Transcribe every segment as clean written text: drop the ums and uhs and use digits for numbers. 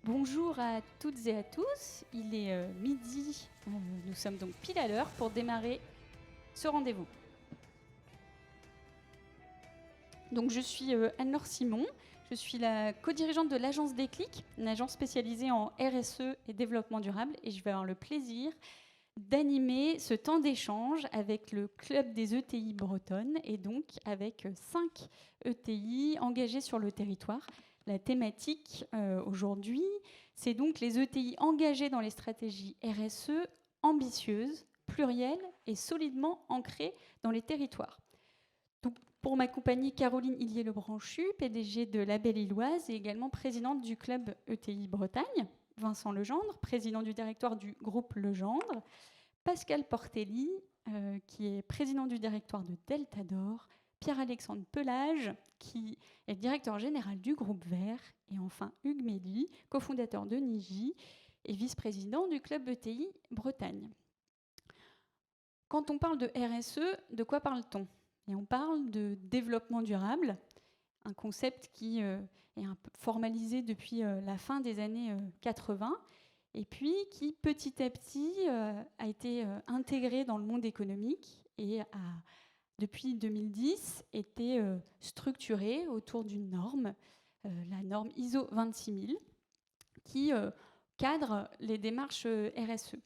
Bonjour à toutes et à tous, il est midi, nous sommes donc pile à l'heure pour démarrer ce rendez-vous. Donc je suis Anne-Laure Simon, je suis la co-dirigeante de l'agence Déclic, une agence spécialisée en RSE et développement durable, et je vais avoir le plaisir d'animer ce temps d'échange avec le club des ETI bretonnes et donc avec 5 ETI engagés sur le territoire. La thématique aujourd'hui, c'est donc les ETI engagés dans les stratégies RSE ambitieuses, plurielles et solidement ancrées dans les territoires. Donc, pour m'accompagner, Caroline Hillier-Lebranchu, PDG de La Belle Illoise et également présidente du club ETI Bretagne. Vincent Legendre, président du directoire du groupe Legendre. Pascal Portelli, qui est président du directoire de Delta d'Or. Pierre-Alexandre Pelage, qui est directeur général du groupe Vert. Et enfin Hugues Médy, cofondateur de Niji et vice-président du club ETI Bretagne. Quand on parle de RSE, de quoi parle-t-on ? Et on parle de développement durable, un concept qui est un peu formalisé depuis la fin des années 80 et puis qui petit à petit a été intégré dans le monde économique et a, depuis 2010, été structuré autour d'une norme, la norme ISO 26000, qui cadre les démarches RSE.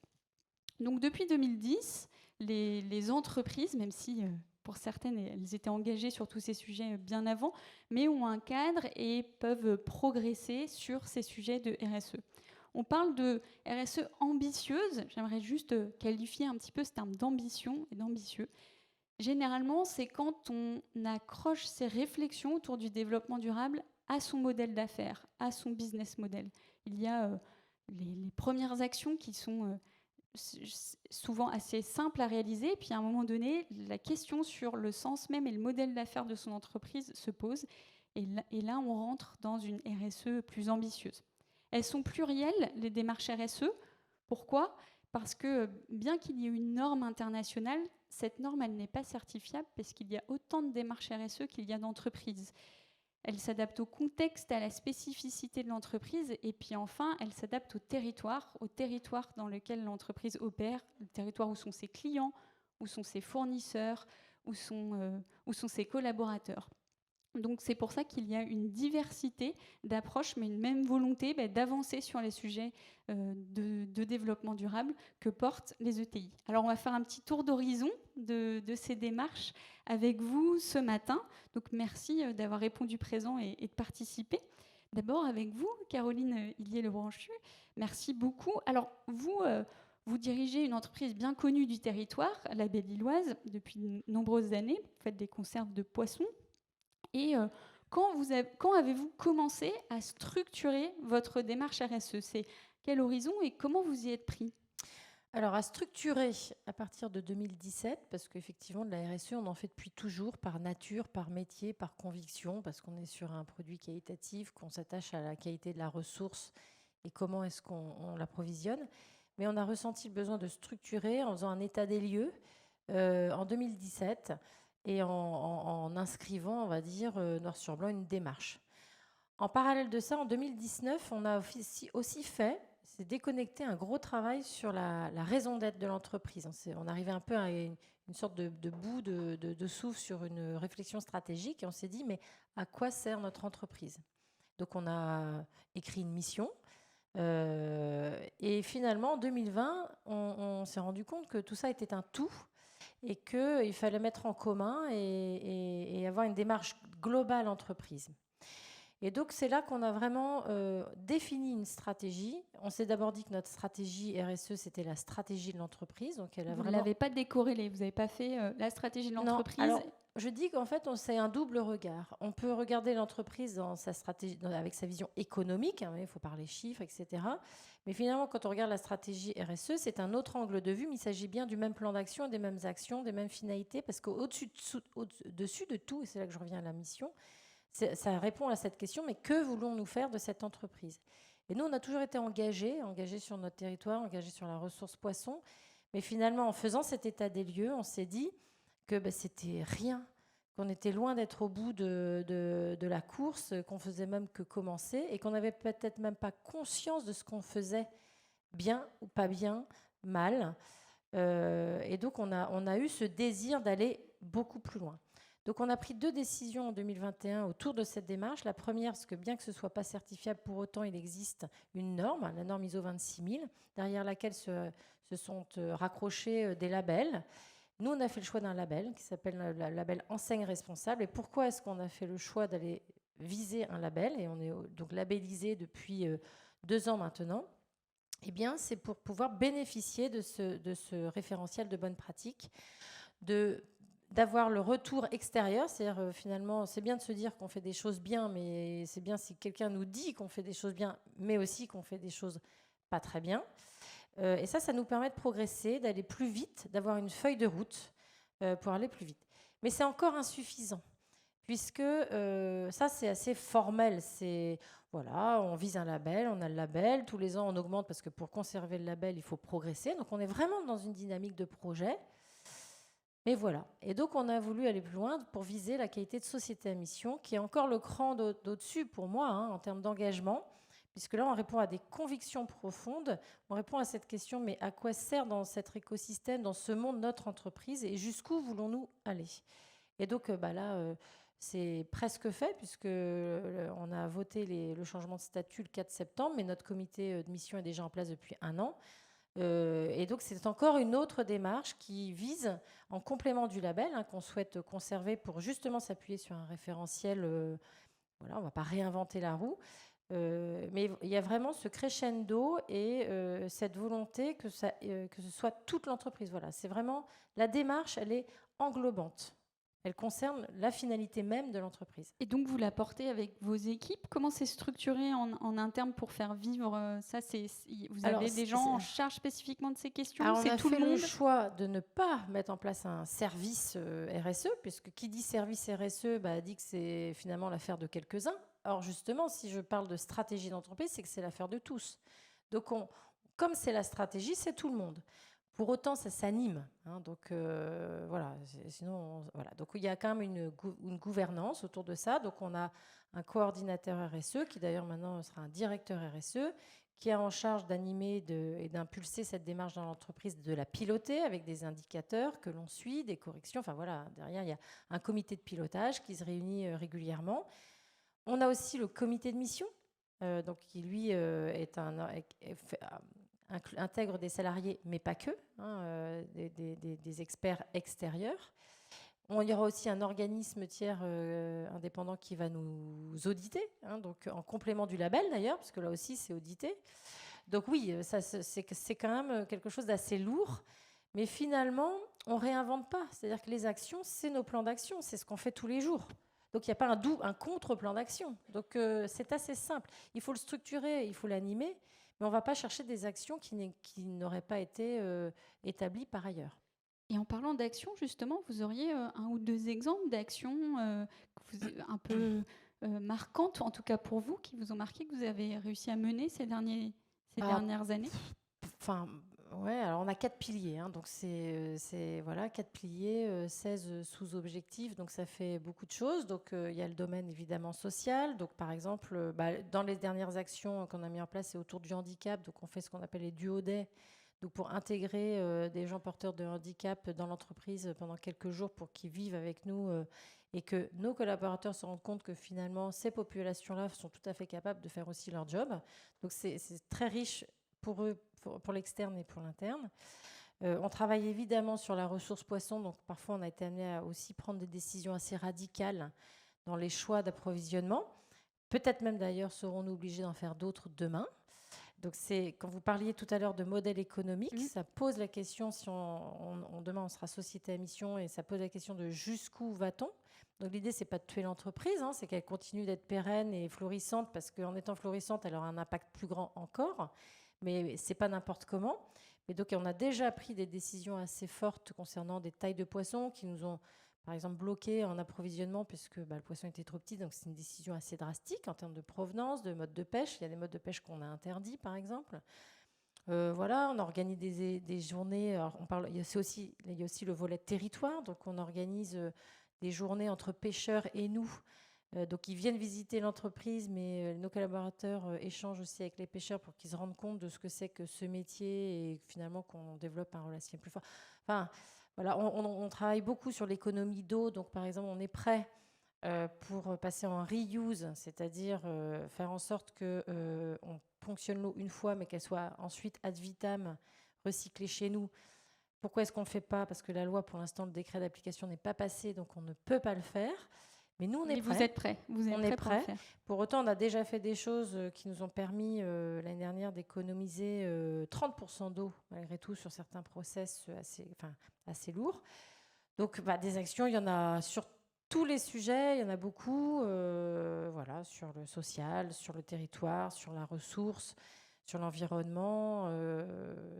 Donc depuis 2010, les entreprises, même si pour certaines elles étaient engagées sur tous ces sujets bien avant, mais ont un cadre et peuvent progresser sur ces sujets de RSE. On parle de RSE ambitieuse, j'aimerais juste qualifier un petit peu ce terme d'ambition et d'ambitieux. Généralement, c'est quand on accroche ses réflexions autour du développement durable à son modèle d'affaires, à son business model. Il y a les premières actions qui sont souvent assez simples à réaliser, puis à un moment donné, la question sur le sens même et le modèle d'affaires de son entreprise se pose, et là on rentre dans une RSE plus ambitieuse. Elles sont plurielles, les démarches RSE. Pourquoi ? Parce que bien qu'il y ait une norme internationale, cette norme elle n'est pas certifiable parce qu'il y a autant de démarches RSE qu'il y a d'entreprises. Elle s'adapte au contexte, à la spécificité de l'entreprise, et puis enfin, elle s'adapte au territoire dans lequel l'entreprise opère, le territoire où sont ses clients, où sont ses fournisseurs, où sont ses collaborateurs. Donc c'est pour ça qu'il y a une diversité d'approches, mais une même volonté d'avancer sur les sujets de développement durable que portent les ETI. Alors on va faire un petit tour d'horizon de ces démarches avec vous ce matin. Donc merci d'avoir répondu présent et de participer. D'abord avec vous, Caroline Hillier-Lebranchu, merci beaucoup. Alors vous dirigez une entreprise bien connue du territoire, La Belle Illoise, depuis de nombreuses années. Vous faites des conserves de poissons. Et quand avez-vous commencé à structurer votre démarche RSE ? C'est quel horizon et comment vous y êtes pris ? Alors, à structurer à partir de 2017, parce qu'effectivement, de la RSE, on en fait depuis toujours, par nature, par métier, par conviction, parce qu'on est sur un produit qualitatif, qu'on s'attache à la qualité de la ressource et comment est-ce qu'on l'approvisionne. Mais on a ressenti le besoin de structurer en faisant un état des lieux en 2017 et en inscrivant, on va dire, noir sur blanc, une démarche. En parallèle de ça, en 2019, on a aussi fait, c'est déconnecter un gros travail sur la raison d'être de l'entreprise. On arrivait un peu à une sorte de bout de souffle sur une réflexion stratégique et on s'est dit, mais à quoi sert notre entreprise ? Donc on a écrit une mission et finalement en 2020, on s'est rendu compte que tout ça était un tout et qu'il fallait mettre en commun et avoir une démarche globale entreprise. Et donc, c'est là qu'on a vraiment défini une stratégie. On s'est d'abord dit que notre stratégie RSE, c'était la stratégie de l'entreprise. Donc, Vous ne l'avez pas décorrélée, vous n'avez pas fait la stratégie de l'entreprise. Non, alors, je dis qu'en fait, c'est un double regard. On peut regarder l'entreprise dans sa stratégie, avec sa vision économique, hein, il faut parler chiffres, etc. Mais finalement, quand on regarde la stratégie RSE, c'est un autre angle de vue, mais il s'agit bien du même plan d'action, des mêmes actions, des mêmes finalités, parce qu'au-dessus de tout, et c'est là que je reviens à la mission, ça répond à cette question, mais que voulons-nous faire de cette entreprise ? Et nous, on a toujours été engagés sur notre territoire, engagés sur la ressource poisson. Mais finalement, en faisant cet état des lieux, on s'est dit que c'était rien qu'on était loin d'être au bout de la course, qu'on faisait même que commencer et qu'on n'avait peut-être même pas conscience de ce qu'on faisait bien ou pas bien, mal. Et donc, on a eu ce désir d'aller beaucoup plus loin. Donc, on a pris 2 décisions en 2021 autour de cette démarche. La première, parce que bien que ce ne soit pas certifiable, pour autant, il existe une norme, la norme ISO 26000, derrière laquelle se sont raccrochés des labels. Nous, on a fait le choix d'un label qui s'appelle le label Enseigne Responsable. Et pourquoi est-ce qu'on a fait le choix d'aller viser un label? Et on est donc labellisé depuis 2 ans maintenant. Eh bien, c'est pour pouvoir bénéficier de ce référentiel de bonne pratique, d'avoir le retour extérieur. C'est-à-dire, finalement, c'est bien de se dire qu'on fait des choses bien, mais c'est bien si quelqu'un nous dit qu'on fait des choses bien, mais aussi qu'on fait des choses pas très bien. Et ça nous permet de progresser, d'aller plus vite, d'avoir une feuille de route pour aller plus vite. Mais c'est encore insuffisant, puisque ça, c'est assez formel. C'est, voilà, on vise un label, on a le label, tous les ans, on augmente, parce que pour conserver le label, il faut progresser. Donc, on est vraiment dans une dynamique de projet. Mais voilà. Et donc, on a voulu aller plus loin pour viser la qualité de société à mission, qui est encore le cran d'au-dessus pour moi, en termes d'engagement, puisque là, on répond à des convictions profondes. On répond à cette question, mais à quoi sert dans cet écosystème, dans ce monde, notre entreprise, et jusqu'où voulons-nous aller? Et donc, là, c'est presque fait, puisque on a voté le changement de statut le 4 septembre, mais notre comité de mission est déjà en place depuis 1 an. Et donc, c'est encore une autre démarche qui vise, en complément du label, qu'on souhaite conserver pour justement s'appuyer sur un référentiel. Voilà, on ne va pas réinventer la roue. Mais il y a vraiment ce crescendo et cette volonté que ce soit toute l'entreprise. Voilà, c'est vraiment la démarche, elle est englobante. Elle concerne la finalité même de l'entreprise. Et donc, vous la portez avec vos équipes? Comment c'est structuré en interne pour faire vivre ça? Vous avez des gens en charge spécifiquement de ces questions? Alors, c'est on a tout fait le monde? le choix de ne pas mettre en place un service RSE, puisque qui dit service RSE dit que c'est finalement l'affaire de quelques-uns. Or, justement, si je parle de stratégie d'entreprise, c'est que c'est l'affaire de tous. Donc, comme c'est la stratégie, c'est tout le monde. Pour autant, ça s'anime. Donc, voilà. Sinon, voilà. Donc, il y a quand même une gouvernance autour de ça. Donc, on a un coordinateur RSE, qui d'ailleurs maintenant sera un directeur RSE, qui est en charge d'animer et d'impulser cette démarche dans l'entreprise, de la piloter avec des indicateurs que l'on suit, des corrections. Enfin, voilà. Derrière, il y a un comité de pilotage qui se réunit régulièrement. On a aussi le comité de mission, donc qui, lui, intègre des salariés, mais pas que, des experts extérieurs. Il y aura aussi un organisme tiers indépendant qui va nous auditer, donc en complément du label d'ailleurs, parce que là aussi c'est audité. Donc oui, ça, c'est quand même quelque chose d'assez lourd, mais finalement, on ne réinvente pas. C'est-à-dire que les actions, c'est nos plans d'action, c'est ce qu'on fait tous les jours. Donc il n'y a pas un contre-plan d'action. Donc c'est assez simple. Il faut le structurer, il faut l'animer, mais on ne va pas chercher des actions qui n'auraient pas été établies par ailleurs. Et en parlant d'actions, justement, vous auriez 1 ou 2 exemples d'actions un peu marquantes, en tout cas pour vous, qui vous ont marqué, que vous avez réussi à mener ces dernières années? Enfin, ouais, alors on a 4 piliers. Donc c'est voilà, 4 piliers, 16 sous-objectifs. Donc ça fait beaucoup de choses. Donc il y a le domaine évidemment social. Donc par exemple, dans les dernières actions qu'on a mis en place, c'est autour du handicap. Donc on fait ce qu'on appelle les duo-days. Donc pour intégrer des gens porteurs de handicap dans l'entreprise pendant quelques jours pour qu'ils vivent avec nous et que nos collaborateurs se rendent compte que finalement ces populations-là sont tout à fait capables de faire aussi leur job. Donc c'est très riche pour eux, pour l'externe et pour l'interne. On travaille évidemment sur la ressource poisson. Donc parfois on a été amené à aussi prendre des décisions assez radicales dans les choix d'approvisionnement. Peut-être même d'ailleurs serons-nous obligés d'en faire d'autres demain. Donc, quand vous parliez tout à l'heure de modèle économique, ça pose la question, si demain on sera société à mission, et ça pose la question de jusqu'où va-t-on. Donc l'idée, c'est pas de tuer l'entreprise, c'est qu'elle continue d'être pérenne et florissante, parce qu'en étant florissante, elle aura un impact plus grand encore, mais c'est pas n'importe comment. Mais donc on a déjà pris des décisions assez fortes concernant des tailles de poissons qui nous ont, par exemple, bloqué en approvisionnement puisque le poisson était trop petit. Donc, c'est une décision assez drastique en termes de provenance, de mode de pêche. Il y a des modes de pêche qu'on a interdits, par exemple. Voilà, on organise des journées. Alors il y a aussi le volet territoire. Donc, on organise des journées entre pêcheurs et nous. Donc ils viennent visiter l'entreprise, mais nos collaborateurs échangent aussi avec les pêcheurs pour qu'ils se rendent compte de ce que c'est que ce métier et finalement qu'on développe un relationnel plus fort. Enfin, voilà, on travaille beaucoup sur l'économie d'eau. Donc par exemple, on est prêt pour passer en reuse, c'est-à-dire faire en sorte qu'on ponctionne l'eau une fois, mais qu'elle soit ensuite ad vitam recyclée chez nous. Pourquoi est-ce qu'on ne le fait pas? Parce que la loi, pour l'instant, le décret d'application n'est pas passé, donc on ne peut pas le faire. Mais nous, on est prêts. Vous êtes prêts. On est prêts. Pour le faire. Pour autant, on a déjà fait des choses qui nous ont permis l'année dernière d'économiser 30% d'eau, malgré tout, sur certains process assez lourds. Donc, des actions, il y en a sur tous les sujets, il y en a beaucoup, voilà, sur le social, sur le territoire, sur la ressource, sur l'environnement,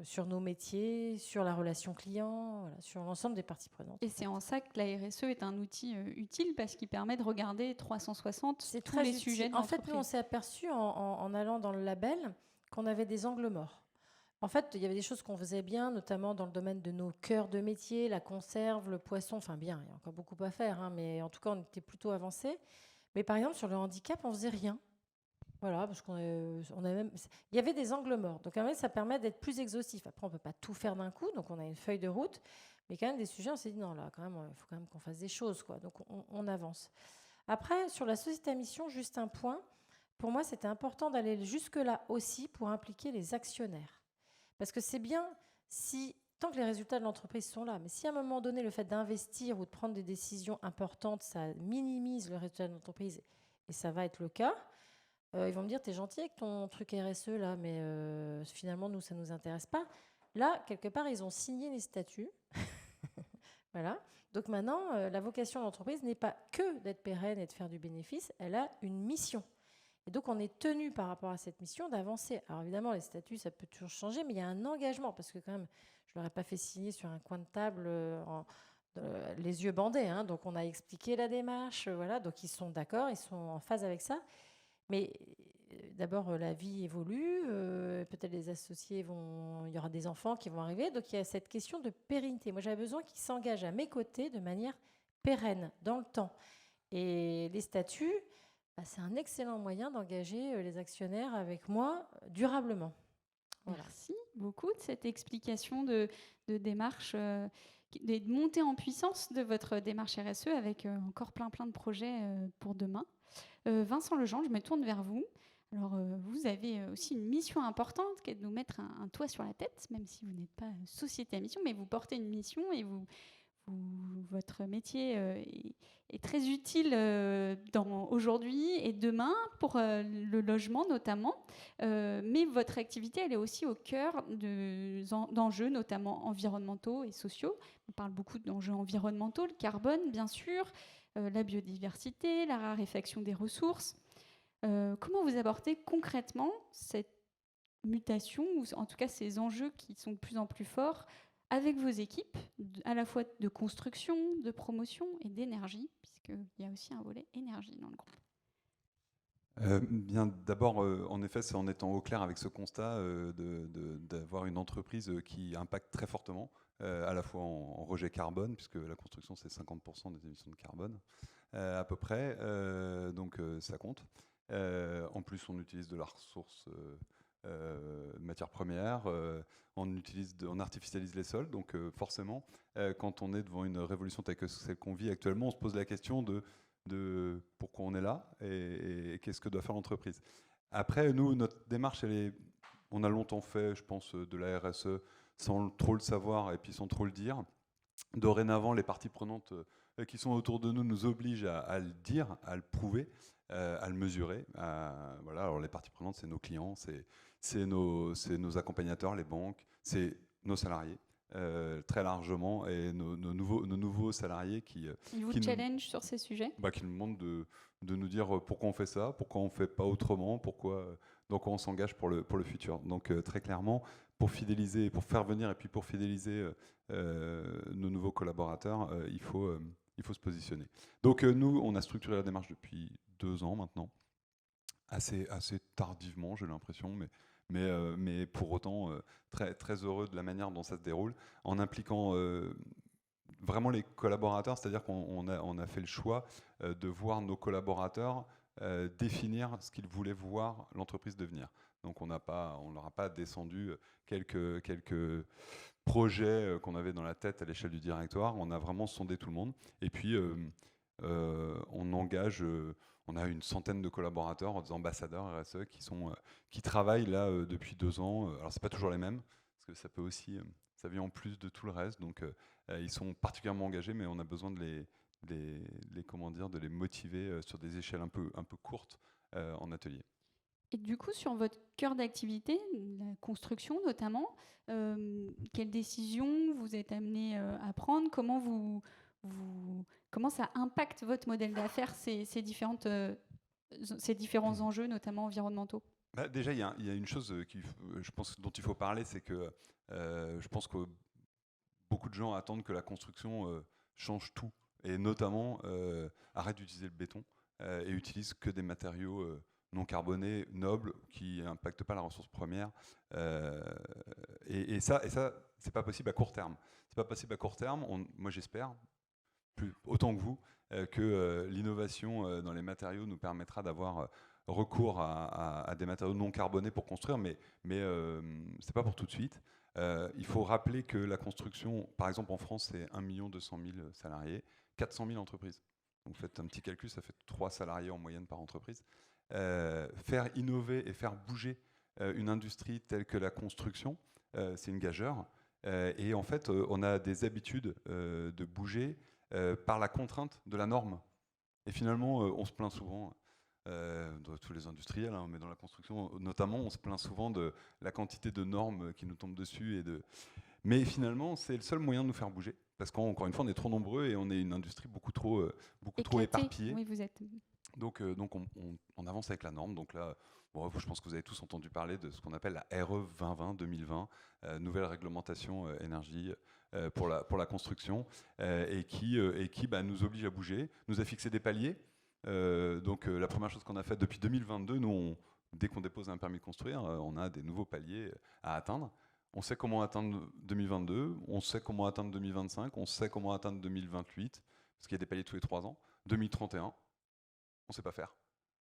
sur nos métiers, sur la relation client, voilà, sur l'ensemble des parties prenantes. Et c'est en ça que la RSE est un outil utile parce qu'il permet de regarder 360 c'est tous les sujets de En fait, l'entreprise. nous, on s'est aperçu en allant dans le label qu'on avait des angles morts. En fait, il y avait des choses qu'on faisait bien, notamment dans le domaine de nos cœurs de métier, la conserve, le poisson, enfin bien, il y a encore beaucoup à faire, hein, mais en tout cas, on était plutôt avancés. Mais par exemple, sur le handicap, on faisait rien. Voilà, parce qu'on a même... Il y avait des angles morts. Donc, quand même, ça permet d'être plus exhaustif. Après, on ne peut pas tout faire d'un coup, donc on a une feuille de route. Mais quand même, des sujets, on s'est dit, non, là, quand même, il faut quand même qu'on fasse des choses, quoi. Donc, on avance. Après, sur la société à mission, juste un point. Pour moi, c'était important d'aller jusque-là aussi pour impliquer les actionnaires. Parce que c'est bien tant que les résultats de l'entreprise sont là, mais si à un moment donné, le fait d'investir ou de prendre des décisions importantes, ça minimise le résultat de l'entreprise, et ça va être le cas, ils vont me dire, t'es gentil avec ton truc RSE, là, mais finalement, nous, ça ne nous intéresse pas. Là, quelque part, ils ont signé les statuts. Voilà. Donc maintenant, la vocation de l'entreprise n'est pas que d'être pérenne et de faire du bénéfice, elle a une mission. Et donc, on est tenu par rapport à cette mission d'avancer. Alors évidemment, les statuts, ça peut toujours changer, mais il y a un engagement, parce que quand même, je ne leur ai pas fait signer sur un coin de table les yeux bandés. Hein. Donc, on a expliqué la démarche, voilà. Donc, ils sont d'accord, ils sont en phase avec ça. Mais d'abord, la vie évolue, peut-être les associés il y aura des enfants qui vont arriver, donc il y a cette question de pérennité. Moi, j'avais besoin qu'ils s'engagent à mes côtés de manière pérenne, dans le temps. Et les statuts, c'est un excellent moyen d'engager les actionnaires avec moi durablement. Voilà. Merci beaucoup de cette explication de démarche, de montée en puissance de votre démarche RSE avec encore plein de projets pour demain. Vincent Lejean, je me tourne vers vous. Alors, vous avez aussi une mission importante qui est de nous mettre un toit sur la tête, même si vous n'êtes pas société à mission, mais vous portez une mission et votre métier est très utile aujourd'hui et demain pour le logement notamment. Mais votre activité, elle est aussi au cœur d'enjeux, notamment environnementaux et sociaux. On parle beaucoup d'enjeux environnementaux, le carbone, bien sûr, la biodiversité, la raréfaction des ressources. Comment vous abordez concrètement cette mutation, ou en tout cas ces enjeux qui sont de plus en plus forts avec vos équipes, à la fois de construction, de promotion et d'énergie, puisqu'il y a aussi un volet énergie dans le groupe? Bien, d'abord, en effet, c'est en étant au clair avec ce constat d'avoir une entreprise qui impacte très fortement, à la fois en rejet carbone, puisque la construction, c'est 50% des émissions de carbone, à peu près, donc ça compte. En plus, on utilise de la ressource matière première, on artificialise les sols, donc forcément, quand on est devant une révolution telle que celle qu'on vit actuellement, on se pose la question de pourquoi on est là et qu'est-ce que doit faire l'entreprise. Après, nous, notre démarche, on a longtemps fait, je pense, de la RSE sans trop le savoir et puis sans trop le dire. Dorénavant, les parties prenantes qui sont autour de nous nous obligent à le dire, à le prouver, à le mesurer. Voilà. Alors les parties prenantes, c'est nos clients, c'est nos accompagnateurs, les banques, c'est nos salariés. Très largement, et nos nouveaux salariés qui vous challenge sur ces sujets, qui nous demandent de nous dire pourquoi on fait ça, pourquoi on ne fait pas autrement, donc on s'engage pour le futur. Donc très clairement, pour fidéliser, pour faire venir et puis pour fidéliser nos nouveaux collaborateurs, il faut se positionner. Donc nous, on a structuré la démarche depuis 2 ans maintenant, assez tardivement, j'ai l'impression, mais pour autant très, très heureux de la manière dont ça se déroule, en impliquant vraiment les collaborateurs, c'est-à-dire qu'on a fait le choix de voir nos collaborateurs définir ce qu'ils voulaient voir l'entreprise devenir. Donc on leur a pas descendu quelques projets qu'on avait dans la tête à l'échelle du directoire. On a vraiment sondé tout le monde. Et puis on a une centaine de collaborateurs, des ambassadeurs RSE qui travaillent là depuis 2 ans. Alors c'est pas toujours les mêmes, parce que ça peut aussi, ça vient en plus de tout le reste. Donc ils sont particulièrement engagés, mais on a besoin de de les motiver sur des échelles un peu courtes en atelier. Et du coup, sur votre cœur d'activité, la construction notamment, quelles décisions vous êtes amené à prendre? Comment ça impacte votre modèle d'affaires, ces différents enjeux, notamment environnementaux? Déjà, il y a une chose je pense, dont il faut parler, c'est que je pense que beaucoup de gens attendent que la construction change tout, et notamment arrête d'utiliser le béton et utilise que des matériaux non carbonés, nobles, qui n'impactent pas la ressource première. Et ça, c'est pas possible à court terme. C'est pas possible à court terme. Moi, j'espère, autant que vous, que l'innovation dans les matériaux nous permettra d'avoir recours à des matériaux non carbonés pour construire, mais c'est pas pour tout de suite. Il faut rappeler que la construction, par exemple en France, c'est 1 200 000 salariés, 400 000 entreprises. Donc faites un petit calcul, ça fait 3 salariés en moyenne par entreprise. Faire innover et faire bouger une industrie telle que la construction, c'est une gageure. Et en fait, on a des habitudes de bouger par la contrainte de la norme. Et finalement, on se plaint souvent, dans tous les industriels, hein, mais dans la construction notamment, on se plaint souvent de la quantité de normes qui nous tombent dessus. Mais finalement, c'est le seul moyen de nous faire bouger. Parce qu'encore une fois, on est trop nombreux et on est une industrie beaucoup trop éparpillée. Oui, vous êtes. Donc on avance avec la norme. Donc là, bon, je pense que vous avez tous entendu parler de ce qu'on appelle la RE 2020-2020, nouvelle réglementation énergie pour la construction, et qui nous oblige à bouger, nous a fixé des paliers. Donc la première chose qu'on a faite depuis 2022, nous, dès qu'on dépose un permis de construire, on a des nouveaux paliers à atteindre. On sait comment atteindre 2022, on sait comment atteindre 2025, on sait comment atteindre 2028, parce qu'il y a des paliers tous les 3 ans. 2031, on ne sait pas faire.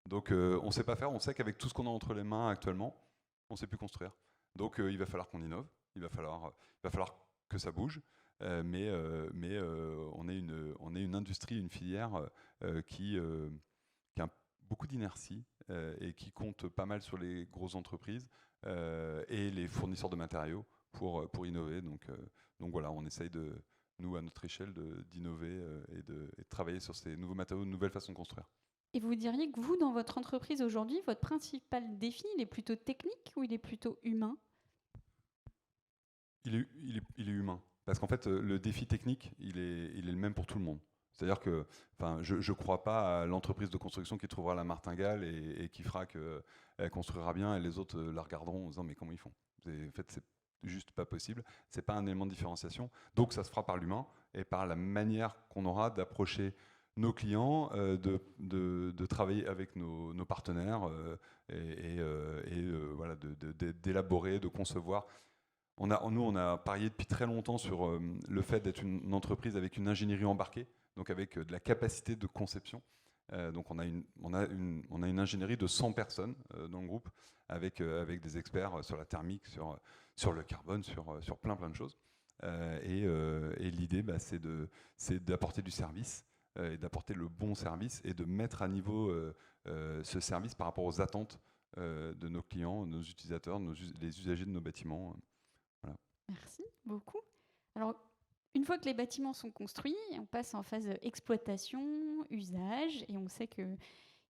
Donc on ne sait pas faire, on sait qu'avec tout ce qu'on a entre les mains actuellement, on ne sait plus construire. Donc il va falloir qu'on innove, il va falloir que ça bouge, mais on est une industrie, une filière qui a beaucoup d'inertie et qui compte pas mal sur les grosses entreprises et les fournisseurs de matériaux pour innover. Donc voilà, on essaye nous, à notre échelle, d'innover et de travailler sur ces nouveaux matériaux, de nouvelles façons de construire. Et vous diriez que vous, dans votre entreprise aujourd'hui, votre principal défi, il est plutôt technique ou il est plutôt humain? Il est humain. Parce qu'en fait, le défi technique, il est le même pour tout le monde. C'est-à-dire que je ne crois pas à l'entreprise de construction qui trouvera la martingale et qui fera qu'elle construira bien, et les autres la regarderont en disant mais comment ils font? En fait, c'est juste pas possible. C'est pas un élément de différenciation. Donc ça se fera par l'humain et par la manière qu'on aura d'approcher nos clients, de travailler avec nos partenaires voilà, d'élaborer, de concevoir. Nous, on a parié depuis très longtemps sur le fait d'être une entreprise avec une ingénierie embarquée, donc avec de la capacité de conception. Donc on a une ingénierie de 100 personnes dans le groupe, avec des experts sur la thermique, sur le carbone, sur plein de choses. Et l'idée, c'est d'apporter du service, et d'apporter le bon service, et de mettre à niveau ce service par rapport aux attentes de nos clients, nos utilisateurs, les usagers de nos bâtiments. Voilà. Merci beaucoup. Alors, une fois que les bâtiments sont construits, on passe en phase exploitation, usage, et on sait qu'il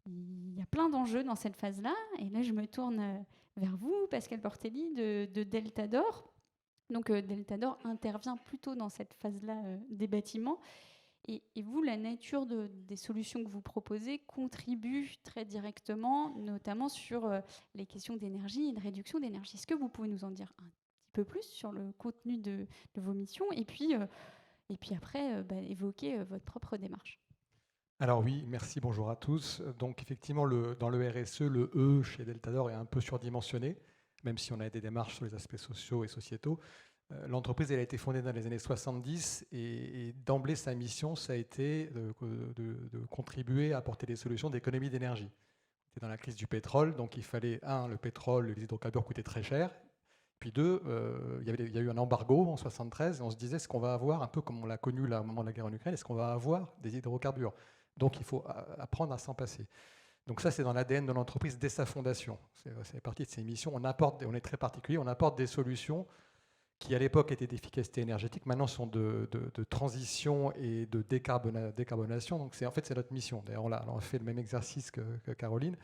y a plein d'enjeux dans cette phase-là. Et là, je me tourne vers vous, Pascal Portelli, de Deltador. Donc, Deltador intervient plutôt dans cette phase-là des bâtiments. Et vous, la nature des solutions que vous proposez contribue très directement, notamment sur les questions d'énergie et de réduction d'énergie. Est-ce que vous pouvez nous en dire un petit peu plus sur le contenu de vos missions, et puis après évoquer votre propre démarche? Alors oui, merci, bonjour à tous. Donc effectivement, dans le RSE, le E chez Deltador est un peu surdimensionné, même si on a des démarches sur les aspects sociaux et sociétaux. L'entreprise, elle a été fondée dans les années 70 et d'emblée, sa mission, ça a été de contribuer à apporter des solutions d'économie d'énergie. C'était dans la crise du pétrole, donc il fallait, le pétrole, les hydrocarbures coûtaient très cher. Puis deux, il y a eu un embargo en 73 et on se disait, est-ce qu'on va avoir, un peu comme on l'a connu là, au moment de la guerre en Ukraine, est-ce qu'on va avoir des hydrocarbures? Donc il faut apprendre à s'en passer. Donc ça, c'est dans l'ADN de l'entreprise dès sa fondation. C'est partie de ses missions. On est très particulier, on apporte des solutions qui à l'époque étaient d'efficacité énergétique, maintenant sont de transition et de décarbonation. Donc en fait, c'est notre mission. D'ailleurs, on a fait le même exercice que Caroline.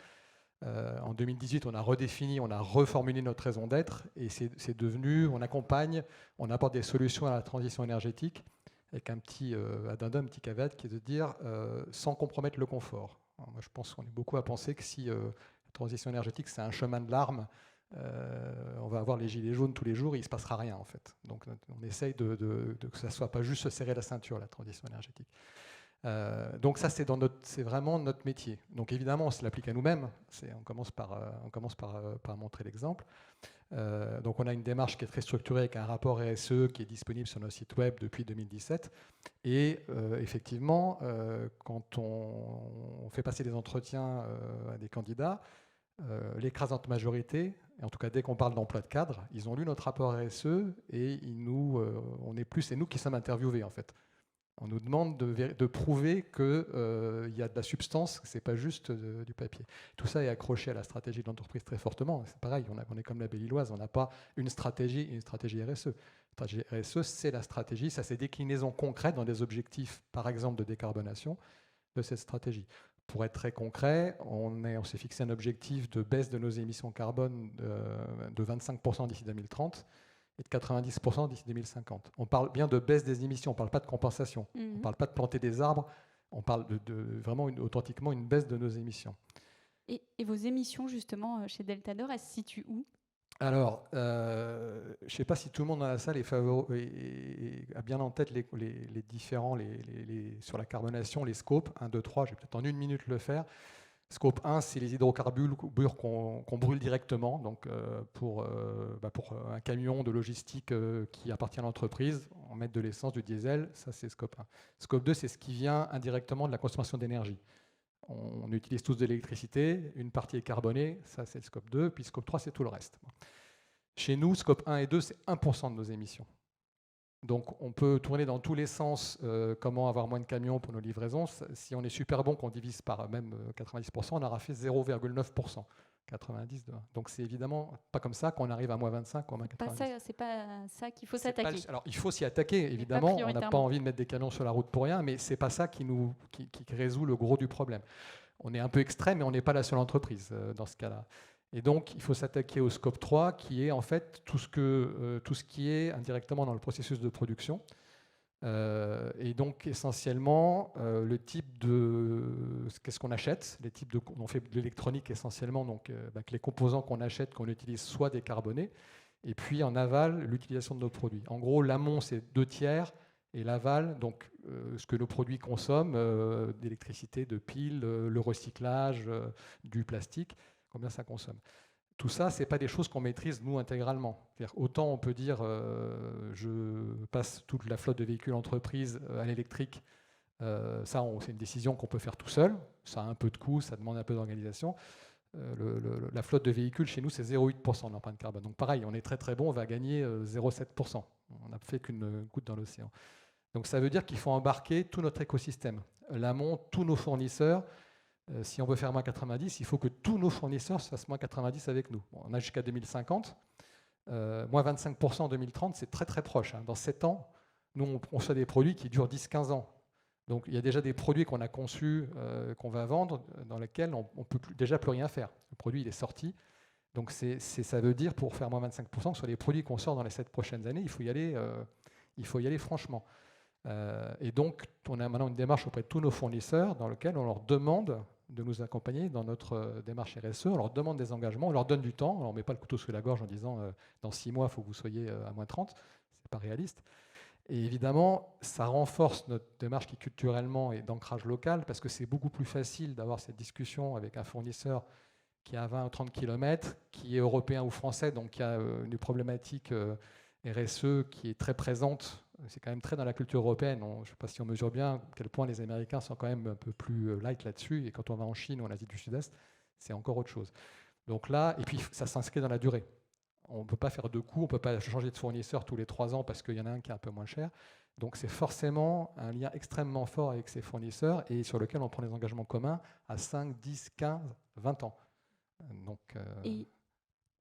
En 2018, on a redéfini, on a reformulé notre raison d'être et c'est devenu, on accompagne, on apporte des solutions à la transition énergétique avec un petit addendum, un petit caveat qui est de dire sans compromettre le confort. Alors, moi, je pense qu'on est beaucoup à penser que si la transition énergétique, c'est un chemin de larmes, on va avoir les gilets jaunes tous les jours et il ne se passera rien en fait. Donc on essaye que ça ne soit pas juste se serrer la ceinture, la transition énergétique. Donc ça, c'est vraiment notre métier. Donc évidemment, on se l'applique à nous-mêmes. On commence par montrer l'exemple. Donc on a une démarche qui est très structurée avec un rapport RSE qui est disponible sur notre site web depuis 2017. Et effectivement, quand on fait passer des entretiens à des candidats, l'écrasante majorité, et en tout cas dès qu'on parle d'emploi de cadre, ils ont lu notre rapport RSE et c'est nous qui sommes interviewés en fait. On nous demande de prouver qu'il y a de la substance, que ce n'est pas juste du papier. Tout ça est accroché à la stratégie de l'entreprise très fortement. C'est pareil, on est comme la Belle-Îloise, on n'a pas une stratégie RSE. La stratégie RSE, c'est la stratégie, ça c'est déclinaison concrète dans des objectifs, par exemple de décarbonation, de cette stratégie. Pour être très concret, on s'est fixé un objectif de baisse de nos émissions carbone de 25% d'ici 2030 et de 90% d'ici 2050. On parle bien de baisse des émissions, on ne parle pas de compensation, on ne parle pas de planter des arbres, on parle de vraiment authentiquement une baisse de nos émissions. Et vos émissions, justement, chez Delta D'Or, elles se situent où ? Alors, je ne sais pas si tout le monde dans la salle a bien en tête les différents, sur la carbonation, les scopes 1, 2, 3, je vais peut-être en une minute le faire. Scope 1, c'est les hydrocarbures qu'on brûle directement. Donc, pour un camion de logistique qui appartient à l'entreprise, on met de l'essence, du diesel, ça c'est Scope 1. Scope 2, c'est ce qui vient indirectement de la consommation d'énergie. On utilise tous de l'électricité, une partie est carbonée, ça c'est le Scope 2, puis Scope 3, c'est tout le reste. Chez nous, Scope 1 et 2, c'est 1% de nos émissions. Donc on peut tourner dans tous les sens comment avoir moins de camions pour nos livraisons. Si on est super bon, qu'on divise par même 90%, on aura fait 0,9%. 90 de 1. Donc c'est évidemment pas comme ça qu'on arrive à moins 25 ou à moins 90. C'est pas ça qu'il faut s'attaquer. Alors il faut s'y attaquer, évidemment. On n'a pas envie de mettre des camions sur la route pour rien, mais c'est pas ça qui résout le gros du problème. On est un peu extrême, mais on n'est pas la seule entreprise dans ce cas-là. Et donc, il faut s'attaquer au scope 3, qui est en fait tout ce qui est indirectement dans le processus de production. Et donc, essentiellement, le type qu'est-ce qu'on achète, on fait de l'électronique essentiellement, donc les composants qu'on achète, qu'on utilise, soit décarbonés, et puis en aval, l'utilisation de nos produits. En gros, l'amont, c'est 2/3, et l'aval, donc ce que nos produits consomment, d'électricité, de piles, le recyclage, du plastique, combien ça consomme. Tout ça, ce n'est pas des choses qu'on maîtrise, nous, intégralement. Autant on peut dire, je passe toute la flotte de véhicules entreprises à l'électrique, ça, c'est une décision qu'on peut faire tout seul. Ça a un peu de coût, ça demande un peu d'organisation. La flotte de véhicules, chez nous, c'est 0,8% d'empreinte carbone. Donc pareil, on est très très bon, on va gagner 0,7%. On n'a fait qu'une goutte dans l'océan. Donc ça veut dire qu'il faut embarquer tout notre écosystème. L'amont, tous nos fournisseurs. Si on veut faire moins 90, il faut que tous nos fournisseurs fassent moins 90 avec nous. Bon, on a jusqu'à 2050. Moins 25% en 2030, c'est très très proche. Dans 7 ans, nous, on fait des produits qui durent 10-15 ans. Donc il y a déjà des produits qu'on a conçus, qu'on va vendre, dans lesquels on ne peut déjà plus rien faire. Le produit, il est sorti. Donc ça veut dire, pour faire moins 25%, que sur les produits qu'on sort dans les 7 prochaines années, il faut y aller franchement. Et donc, on a maintenant une démarche auprès de tous nos fournisseurs dans laquelle on leur demande de nous accompagner dans notre démarche RSE. On leur demande des engagements, on leur donne du temps. On ne met pas le couteau sous la gorge en disant dans 6 mois, il faut que vous soyez à moins 30. Ce n'est pas réaliste. Et évidemment, ça renforce notre démarche qui culturellement est d'ancrage local parce que c'est beaucoup plus facile d'avoir cette discussion avec un fournisseur qui est à 20 ou 30 km, qui est européen ou français, donc qui a une problématique RSE qui est très présente. C'est quand même très dans la culture européenne. Je ne sais pas si on mesure bien à quel point les Américains sont quand même un peu plus light là-dessus. Et quand on va en Chine ou en Asie du Sud-Est, c'est encore autre chose. Donc là, et puis ça s'inscrit dans la durée. On ne peut pas faire 2 coups, on ne peut pas changer de fournisseur tous les 3 ans parce qu'il y en a un qui est un peu moins cher. Donc c'est forcément un lien extrêmement fort avec ces fournisseurs et sur lequel on prend des engagements communs à 5, 10, 15, 20 ans. Donc,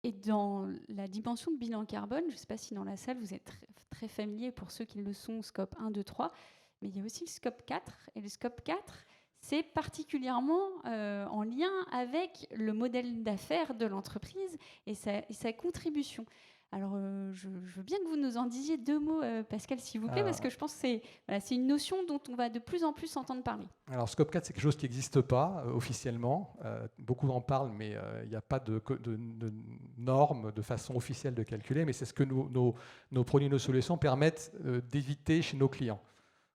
Et dans la dimension de bilan carbone, je ne sais pas si dans la salle vous êtes très familier pour ceux qui le sont, scope 1, 2, 3, mais il y a aussi le scope 4. Et le scope 4, c'est particulièrement en lien avec le modèle d'affaires de l'entreprise et sa contribution. Alors, je veux bien que vous nous en disiez 2 mots, Pascal, s'il vous plaît, parce que je pense que c'est une notion dont on va de plus en plus entendre parler. Alors, Scope 4, c'est quelque chose qui n'existe pas officiellement. Beaucoup en parlent, mais il n'y a pas de normes de façon officielle de calculer. Mais c'est ce que nos produits, nos solutions permettent d'éviter chez nos clients.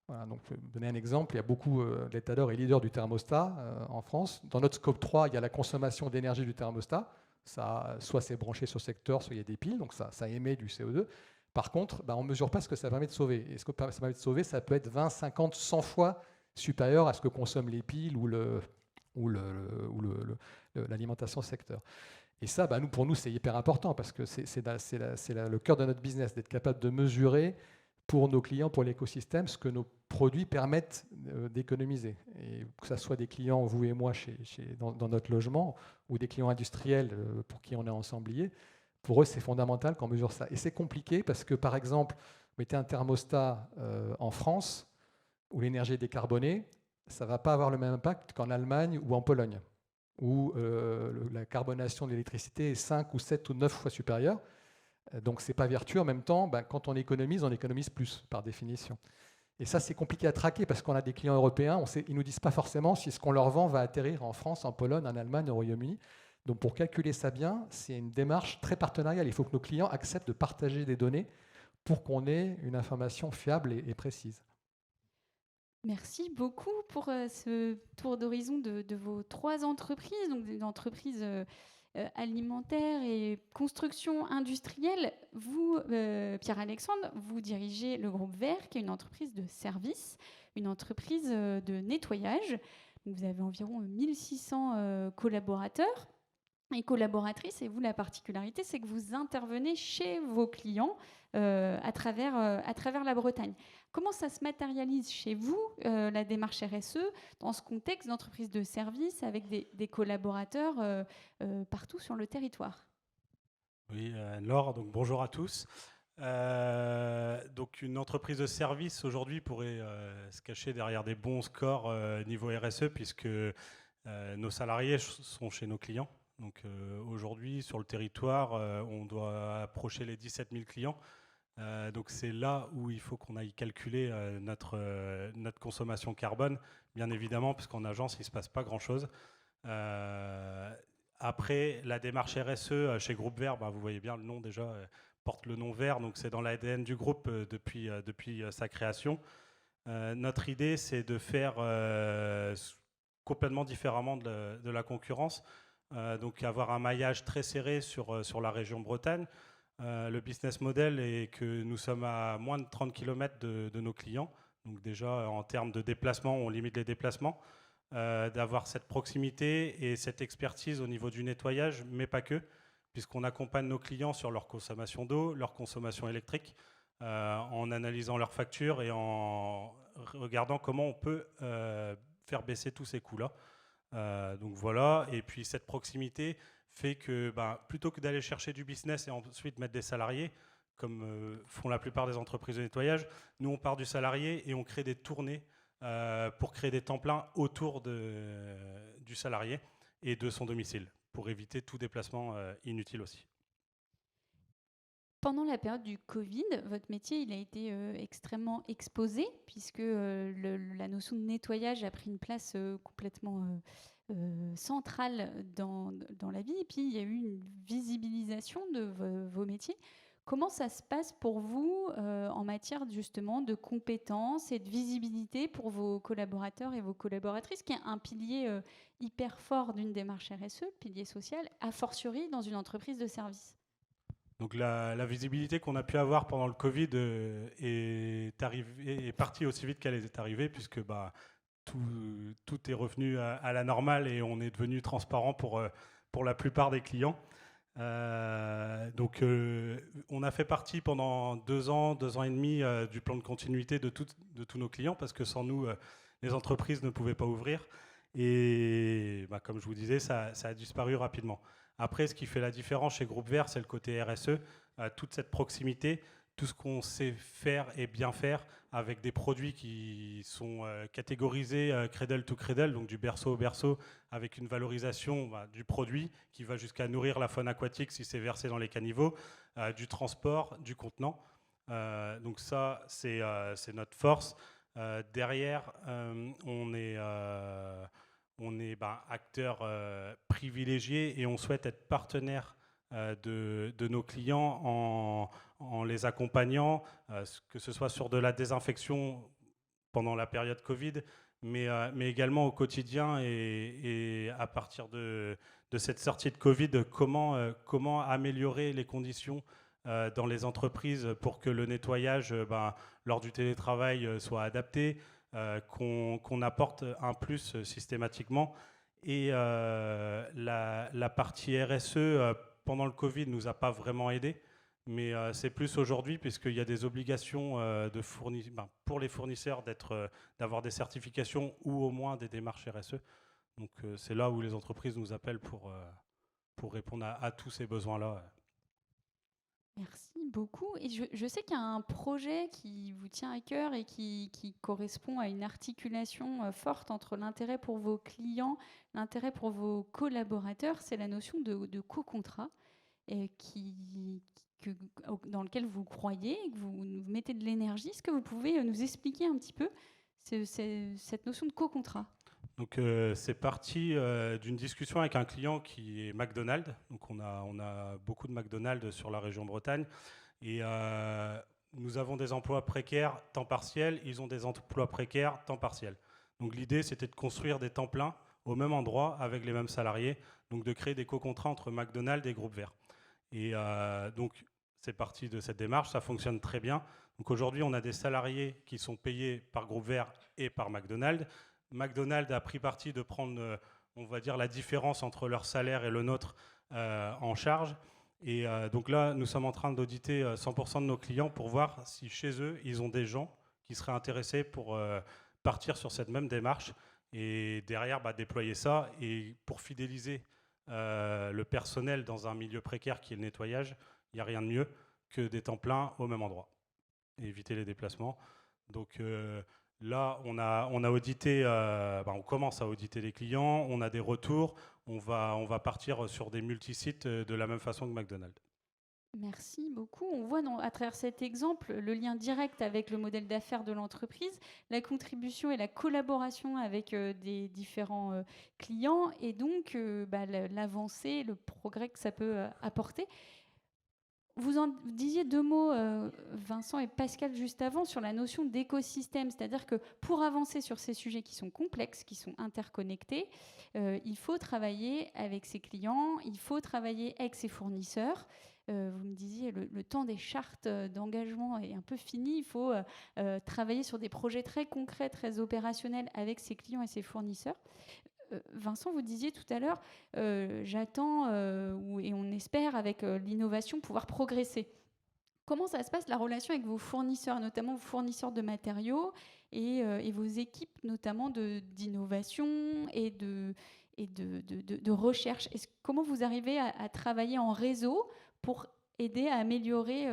Voilà, donc, pour donner un exemple, il y a beaucoup, l'Étador est leader du thermostat en France. Dans notre Scope 3, il y a la consommation d'énergie du thermostat. Ça, soit c'est branché sur secteur, soit il y a des piles, donc ça émet du CO2. Par contre, on ne mesure pas ce que ça permet de sauver. Et ce que ça permet de sauver, ça peut être 20, 50, 100 fois supérieur à ce que consomment les piles ou l'alimentation secteur. Et ça, pour nous, c'est hyper important parce que c'est le cœur de notre business, d'être capable de mesurer pour nos clients, pour l'écosystème, ce que nos produits permettent d'économiser. Et que ce soit des clients, vous et moi, dans notre logement, ou des clients industriels pour qui on est ensemblier, pour eux, c'est fondamental qu'on mesure ça. Et c'est compliqué parce que, par exemple, vous mettez un thermostat en France, où l'énergie est décarbonée, ça ne va pas avoir le même impact qu'en Allemagne ou en Pologne, où la carbonation de l'électricité est 5 ou 7 ou 9 fois supérieure. Donc, ce n'est pas vertueux. En même temps, quand on économise plus, par définition. Et ça, c'est compliqué à traquer parce qu'on a des clients européens. Ils ne nous disent pas forcément si ce qu'on leur vend va atterrir en France, en Pologne, en Allemagne, au Royaume-Uni. Donc, pour calculer ça bien, c'est une démarche très partenariale. Il faut que nos clients acceptent de partager des données pour qu'on ait une information fiable et précise. Merci beaucoup pour ce tour d'horizon de vos 3 entreprises, donc des entreprises alimentaire et construction industrielle. Vous, Pierre-Alexandre, vous dirigez le groupe Vert, qui est une entreprise de service, une entreprise de nettoyage. Vous avez environ 1600 collaborateurs et collaboratrices. Et vous, la particularité, c'est que vous intervenez chez vos clients à travers la Bretagne. Comment ça se matérialise chez vous, la démarche RSE, dans ce contexte d'entreprise de service avec des collaborateurs partout sur le territoire? Oui, Laure, donc bonjour à tous. Donc une entreprise de service aujourd'hui pourrait se cacher derrière des bons scores niveau RSE puisque nos salariés sont chez nos clients. Donc aujourd'hui sur le territoire, on doit approcher les 17 000 clients. Donc c'est là où il faut qu'on aille calculer notre consommation carbone, bien évidemment, parce qu'en agence, il ne se passe pas grand-chose. Après, la démarche RSE chez Groupe Vert, vous voyez bien le nom déjà, porte le nom Vert, donc c'est dans l'ADN du groupe depuis sa création. Notre idée, c'est de faire complètement différemment de la concurrence, donc avoir un maillage très serré sur la région Bretagne. Le business model est que nous sommes à moins de 30 km de nos clients. Donc déjà, en termes de déplacement, on limite les déplacements. D'avoir cette proximité et cette expertise au niveau du nettoyage, mais pas que, puisqu'on accompagne nos clients sur leur consommation d'eau, leur consommation électrique, en analysant leurs factures et en regardant comment on peut faire baisser tous ces coûts-là. Donc voilà, et puis cette proximité fait que plutôt que d'aller chercher du business et ensuite mettre des salariés, comme font la plupart des entreprises de nettoyage, nous on part du salarié et on crée des tournées pour créer des temps pleins autour du salarié et de son domicile, pour éviter tout déplacement inutile aussi. Pendant la période du Covid, votre métier il a été extrêmement exposé, puisque la notion de nettoyage a pris une place complètement centrale dans la vie, et puis il y a eu une visibilisation de vos métiers. Comment ça se passe pour vous en matière justement de compétences et de visibilité pour vos collaborateurs et vos collaboratrices, qui est un pilier hyper fort d'une démarche RSE, le pilier social, a fortiori dans une entreprise de service? Donc la visibilité qu'on a pu avoir pendant le Covid est partie aussi vite qu'elle est arrivée, puisque tout est revenu à la normale et on est devenu transparent pour la plupart des clients. Donc on a fait partie pendant 2 ans et demi du plan de continuité de tous nos clients, parce que sans nous, les entreprises ne pouvaient pas ouvrir. Et comme je vous disais, ça a disparu rapidement. Après, ce qui fait la différence chez Groupe Vert, c'est le côté RSE, toute cette proximité, tout ce qu'on sait faire et bien faire, avec des produits qui sont catégorisés cradle to cradle, donc du berceau au berceau, avec une valorisation du produit qui va jusqu'à nourrir la faune aquatique si c'est versé dans les caniveaux, du transport, du contenant. Donc ça, c'est notre force. Derrière, on est acteur privilégié et on souhaite être partenaire de nos clients en les accompagnant, que ce soit sur de la désinfection pendant la période Covid, mais également au quotidien et à partir de cette sortie de Covid, comment améliorer les conditions dans les entreprises pour que le nettoyage lors du télétravail soit adapté, qu'on apporte un plus systématiquement. Et la partie RSE, pendant le Covid, ne nous a pas vraiment aidés, mais c'est plus aujourd'hui, puisqu'il y a des obligations pour les fournisseurs d'avoir des certifications ou au moins des démarches RSE. Donc c'est là où les entreprises nous appellent pour répondre à tous ces besoins-là. Merci beaucoup. Et je sais qu'il y a un projet qui vous tient à cœur et qui correspond à une articulation forte entre l'intérêt pour vos clients, l'intérêt pour vos collaborateurs. C'est la notion de co-contrat dans lequel vous croyez, que vous mettez de l'énergie. Est-ce que vous pouvez nous expliquer un petit peu cette notion de co-contrat ? Donc c'est parti d'une discussion avec un client qui est McDonald's. Donc on a beaucoup de McDonald's sur la région Bretagne et nous avons des emplois précaires temps partiel, ils ont des emplois précaires temps partiel. Donc l'idée c'était de construire des temps pleins au même endroit avec les mêmes salariés, donc de créer des co-contrats entre McDonald's et Groupe Vert. Et donc c'est parti de cette démarche, ça fonctionne très bien. Donc aujourd'hui on a des salariés qui sont payés par Groupe Vert et par McDonald's. McDonald's a pris parti de prendre, on va dire, la différence entre leur salaire et le nôtre en charge. Et donc là, nous sommes en train d'auditer 100% de nos clients pour voir si chez eux, ils ont des gens qui seraient intéressés pour partir sur cette même démarche et derrière déployer ça. Et pour fidéliser le personnel dans un milieu précaire qui est le nettoyage, il n'y a rien de mieux que des temps pleins au même endroit et éviter les déplacements. Donc là, on a audité, on commence à auditer les clients, on a des retours, on va partir sur des multisites de la même façon que McDonald's. Merci beaucoup. On voit à travers cet exemple le lien direct avec le modèle d'affaires de l'entreprise, la contribution et la collaboration avec des différents clients et donc l'avancée, le progrès que ça peut apporter. Vous en disiez 2 mots, Vincent et Pascal, juste avant, sur la notion d'écosystème. C'est-à-dire que pour avancer sur ces sujets qui sont complexes, qui sont interconnectés, il faut travailler avec ses clients, il faut travailler avec ses fournisseurs. Vous me disiez, le temps des chartes d'engagement est un peu fini. Il faut travailler sur des projets très concrets, très opérationnels avec ses clients et ses fournisseurs. Vincent, vous disiez tout à l'heure, j'attends et on espère avec l'innovation pouvoir progresser. Comment ça se passe la relation avec vos fournisseurs, notamment vos fournisseurs de matériaux et vos équipes notamment d'innovation et de recherche? Comment vous arrivez à travailler en réseau pour aider à améliorer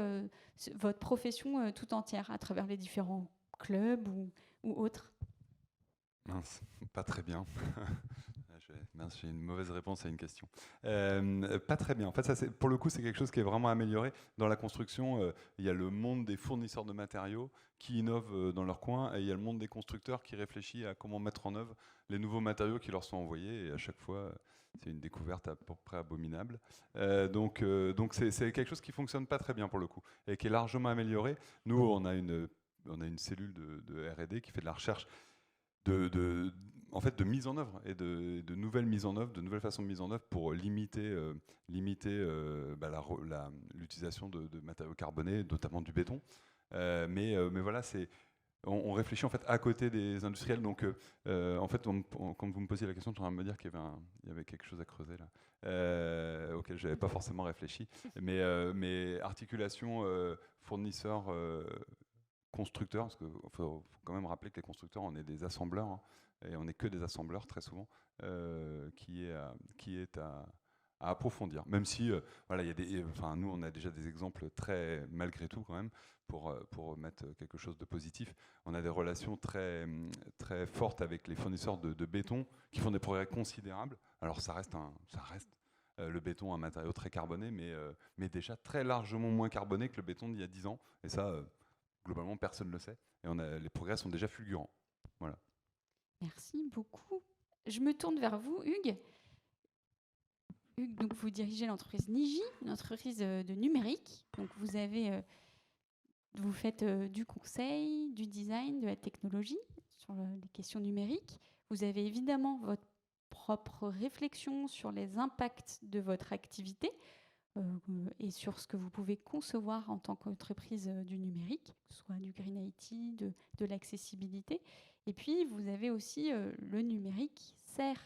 votre profession tout entière à travers les différents clubs ou autres? Mince, pas très bien. Mince, j'ai une mauvaise réponse à une question. Pas très bien. En fait, ça, pour le coup, c'est quelque chose qui est vraiment amélioré. Dans la construction, il y a le monde des fournisseurs de matériaux qui innovent dans leur coin et il y a le monde des constructeurs qui réfléchit à comment mettre en œuvre les nouveaux matériaux qui leur sont envoyés. Et à chaque fois, c'est une découverte à peu près abominable. Donc c'est quelque chose qui ne fonctionne pas très bien pour le coup et qui est largement amélioré. Nous, on a une cellule de R&D qui fait de la recherche en fait, de mise en œuvre et de nouvelles mises en œuvre, de nouvelles façons de mise en œuvre pour limiter l'utilisation de matériaux carbonés, notamment du béton. Mais voilà, on réfléchit en fait à côté des industriels. Donc, en fait, quand vous me posiez la question, je suis en train de me dire qu'il y avait quelque chose à creuser là, auquel je n'avais pas forcément réfléchi. Mais articulation fournisseurs, constructeurs, parce qu'il faut quand même rappeler que les constructeurs, on est des assembleurs, hein, et on n'est que des assembleurs très souvent, qui est à approfondir. Même si, voilà, nous, on a déjà des exemples très, malgré tout quand même, pour mettre quelque chose de positif. On a des relations très, très fortes avec les fournisseurs de béton qui font des progrès considérables. Alors ça reste le béton un matériau très carboné, mais déjà très largement moins carboné que le béton d'il y a 10 ans. Et ça, globalement, personne ne le sait. Et les progrès sont déjà fulgurants. Voilà. Merci beaucoup. Je me tourne vers vous, Hugues. Hugues, donc vous dirigez l'entreprise Niji, une entreprise de numérique. Donc vous faites du conseil, du design, de la technologie sur les questions numériques. Vous avez évidemment votre propre réflexion sur les impacts de votre activité et sur ce que vous pouvez concevoir en tant qu'entreprise du numérique, que ce soit du Green IT, de l'accessibilité. Et puis, vous avez aussi le numérique qui sert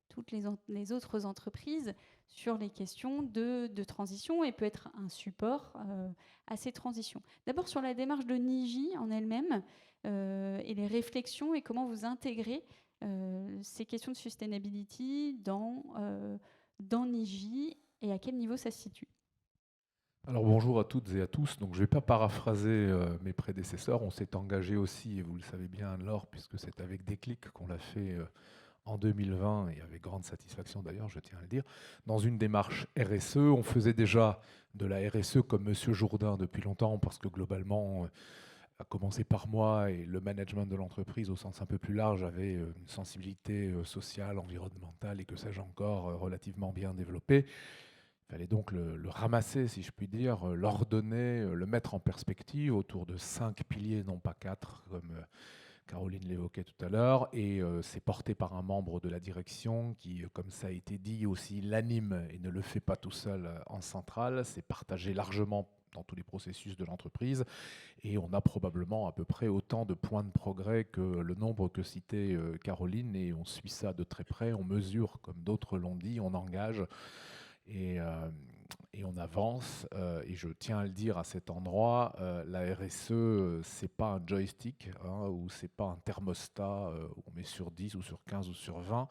toutes les autres entreprises sur les questions de transition et peut être un support à ces transitions. D'abord sur la démarche de Niji en elle-même et les réflexions et comment vous intégrez ces questions de sustainability dans Niji et à quel niveau ça se situe. Alors bonjour à toutes et à tous. Donc je ne vais pas paraphraser mes prédécesseurs. On s'est engagé aussi, et vous le savez bien Laure, puisque c'est avec Déclic qu'on l'a fait en 2020, et avec grande satisfaction d'ailleurs, je tiens à le dire, dans une démarche RSE. On faisait déjà de la RSE comme Monsieur Jourdain depuis longtemps, parce que globalement, à commencer par moi et le management de l'entreprise au sens un peu plus large avait une sensibilité sociale, environnementale et que sais-je encore relativement bien développée. Il fallait donc le ramasser, si je puis dire, l'ordonner, le mettre en perspective autour de 5 piliers, non pas 4, comme Caroline l'évoquait tout à l'heure. Et c'est porté par un membre de la direction qui, comme ça a été dit, aussi l'anime et ne le fait pas tout seul en centrale. C'est partagé largement dans tous les processus de l'entreprise. Et on a probablement à peu près autant de points de progrès que le nombre que citait Caroline. Et on suit ça de très près, on mesure, comme d'autres l'ont dit, on engage. Et on avance, et je tiens à le dire à cet endroit, la RSE, c'est pas un joystick, hein, ou c'est pas un thermostat où on met sur 10 ou sur 15 ou sur 20,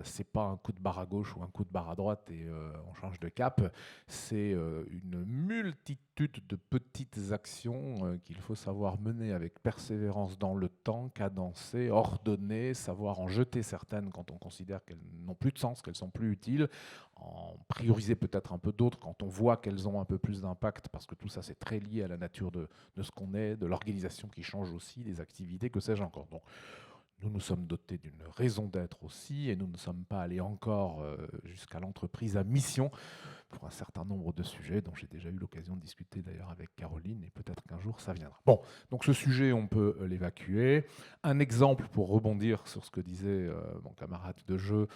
c'est pas un coup de barre à gauche ou un coup de barre à droite et on change de cap, c'est une multitude de petites actions qu'il faut savoir mener avec persévérance dans le temps, cadencer, ordonner, savoir en jeter certaines quand on considère qu'elles n'ont plus de sens, qu'elles sont plus utiles, en prioriser peut-être un peu d'autres quand on voit qu'elles ont un peu plus d'impact, parce que tout ça c'est très lié à la nature de ce qu'on est, de l'organisation qui change aussi, des activités, que sais-je encore. Donc nous nous sommes dotés d'une raison d'être aussi, et nous ne sommes pas allés encore jusqu'à l'entreprise à mission pour un certain nombre de sujets dont j'ai déjà eu l'occasion de discuter d'ailleurs avec Caroline, et peut-être qu'un jour ça viendra. Bon, donc ce sujet on peut l'évacuer. Un exemple pour rebondir sur ce que disait mon camarade de jeu,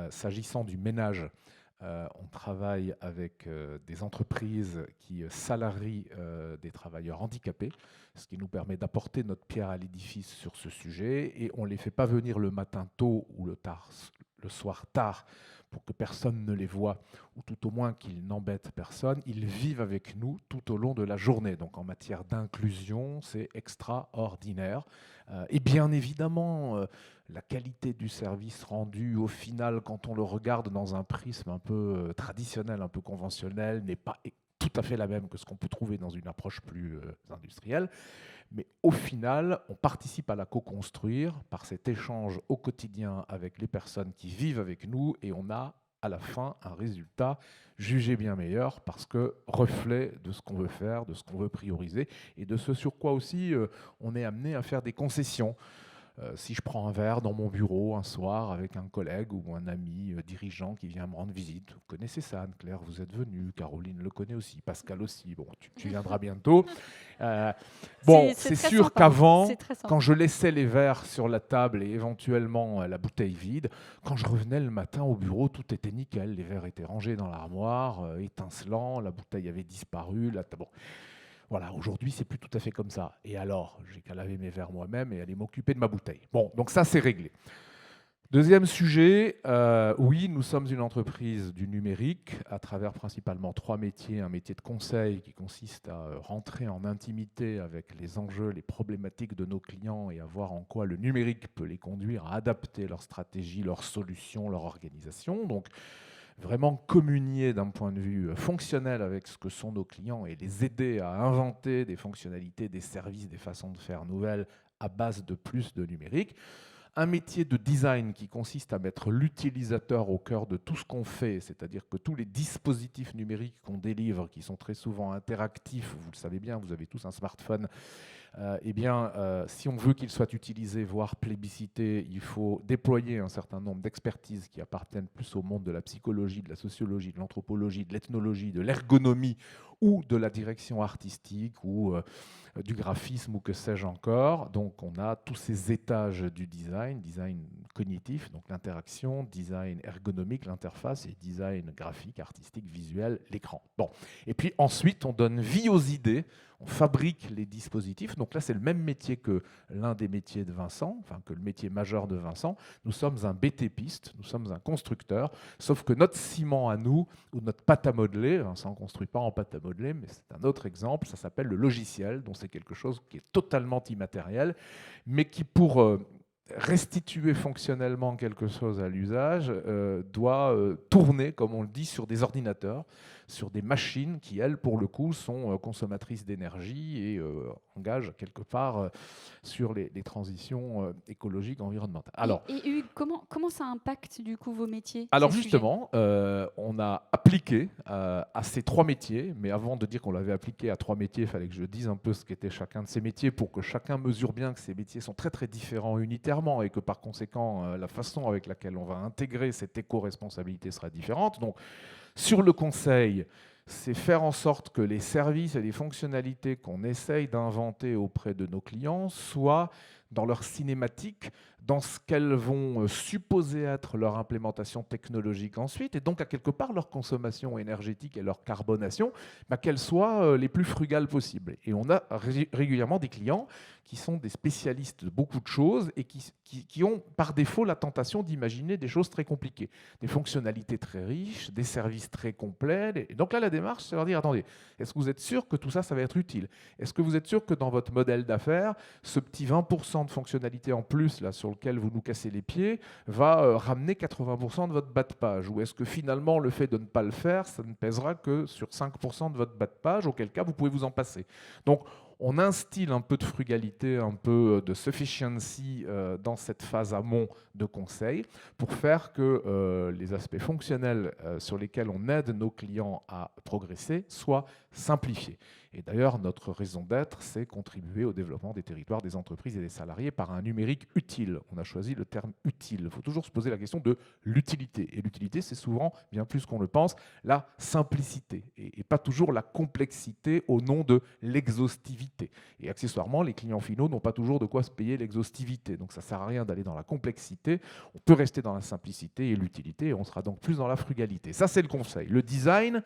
s'agissant du ménage. On travaille avec des entreprises qui salarient des travailleurs handicapés, ce qui nous permet d'apporter notre pierre à l'édifice sur ce sujet, et on ne les fait pas venir le matin tôt ou le soir tard pour que personne ne les voie, ou tout au moins qu'ils n'embêtent personne. Ils vivent avec nous tout au long de la journée. Donc en matière d'inclusion, c'est extraordinaire. Et bien évidemment, la qualité du service rendu, au final, quand on le regarde dans un prisme un peu traditionnel, un peu conventionnel, n'est pas tout à fait la même que ce qu'on peut trouver dans une approche plus industrielle. Mais au final, on participe à la co-construire par cet échange au quotidien avec les personnes qui vivent avec nous, et on a à la fin un résultat jugé bien meilleur, parce que reflet de ce qu'on veut faire, de ce qu'on veut prioriser, et de ce sur quoi aussi on est amené à faire des concessions. Si je prends un verre dans mon bureau un soir avec un collègue ou un ami dirigeant qui vient me rendre visite, vous connaissez ça, Anne-Claire, vous êtes venue, Caroline le connaît aussi, Pascal aussi, bon, tu viendras bientôt. Bon, c'est sûr sympa. qu'avant, C'est très sympa. quand je laissais les verres sur la table et éventuellement la bouteille vide, quand je revenais le matin au bureau, tout était nickel, les verres étaient rangés dans l'armoire, étincelants, la bouteille avait disparu, bon. Voilà, aujourd'hui, c'est plus tout à fait comme ça. Et alors, j'ai qu'à laver mes verres moi-même et aller m'occuper de ma bouteille. Bon, donc ça, c'est réglé. Deuxième sujet, oui, nous sommes une entreprise du numérique à travers principalement 3 métiers. Un métier de conseil qui consiste à rentrer en intimité avec les enjeux, les problématiques de nos clients et à voir en quoi le numérique peut les conduire à adapter leur stratégie, leurs solutions, leur organisation. Donc, vraiment communier d'un point de vue fonctionnel avec ce que sont nos clients et les aider à inventer des fonctionnalités, des services, des façons de faire nouvelles à base de plus de numérique. Un métier de design qui consiste à mettre l'utilisateur au cœur de tout ce qu'on fait, c'est-à-dire que tous les dispositifs numériques qu'on délivre, qui sont très souvent interactifs, vous le savez bien, vous avez tous un smartphone, si on veut qu'il soit utilisé, voire plébiscité, il faut déployer un certain nombre d'expertises qui appartiennent plus au monde de la psychologie, de la sociologie, de l'anthropologie, de l'ethnologie, de l'ergonomie ou de la direction artistique ou du graphisme ou que sais-je encore. Donc on a tous ces étages du design, design cognitif, donc l'interaction, design ergonomique, l'interface, et design graphique, artistique, visuel, l'écran. Bon. Et puis ensuite, on donne vie aux idées, on fabrique les dispositifs. Donc là, c'est le même métier que l'un des métiers de Vincent, enfin que le métier majeur de Vincent. Nous sommes un BTPiste, nous sommes un constructeur, sauf que notre ciment à nous, ou notre pâte à modeler, Vincent ne construit pas en pâte à modeler, mais c'est un autre exemple, ça s'appelle le logiciel, dont c'est quelque chose qui est totalement immatériel, mais qui pour restituer fonctionnellement quelque chose à l'usage doit tourner, comme on le dit, sur des ordinateurs, sur des machines qui, elles, pour le coup, sont consommatrices d'énergie et engagent quelque part sur les transitions écologiques, environnementales. Alors, et Hugues, comment ça impacte du coup vos métiers? alors ces justement, on a appliqué à ces 3 métiers, mais avant de dire qu'on l'avait appliqué à 3 métiers, il fallait que je dise un peu ce qu'était chacun de ces métiers pour que chacun mesure bien que ces métiers sont très très différents unitairement et que par conséquent, la façon avec laquelle on va intégrer cette éco-responsabilité sera différente. Donc, sur le conseil, c'est faire en sorte que les services et les fonctionnalités qu'on essaye d'inventer auprès de nos clients soient dans leur cinématique, dans ce qu'elles vont supposer être leur implémentation technologique ensuite, et donc à quelque part leur consommation énergétique et leur carbonation, qu'elles soient les plus frugales possibles. Et on a régulièrement des clients qui sont des spécialistes de beaucoup de choses et qui ont par défaut la tentation d'imaginer des choses très compliquées, des fonctionnalités très riches, des services très complets. Et donc là, la démarche, c'est de leur dire, attendez, est-ce que vous êtes sûr que tout ça, ça va être utile? Est-ce que vous êtes sûr que dans votre modèle d'affaires, ce petit 20% de fonctionnalités en plus là, sur lequel vous nous cassez les pieds va ramener 80% de votre bas de page? Ou est-ce que finalement, le fait de ne pas le faire, ça ne pèsera que sur 5% de votre bas de page, auquel cas, vous pouvez vous en passer? Donc, on instille un peu de frugalité, un peu de sufficiency dans cette phase amont de conseil pour faire que les aspects fonctionnels sur lesquels on aide nos clients à progresser soient simplifiés. Et d'ailleurs, notre raison d'être, c'est contribuer au développement des territoires, des entreprises et des salariés par un numérique utile. On a choisi le terme utile. Il faut toujours se poser la question de l'utilité. Et l'utilité, c'est souvent, bien plus qu'on le pense, la simplicité et pas toujours la complexité au nom de l'exhaustivité. Et accessoirement, les clients finaux n'ont pas toujours de quoi se payer l'exhaustivité. Donc ça ne sert à rien d'aller dans la complexité. On peut rester dans la simplicité et l'utilité et on sera donc plus dans la frugalité. Ça, c'est le conseil. Le design,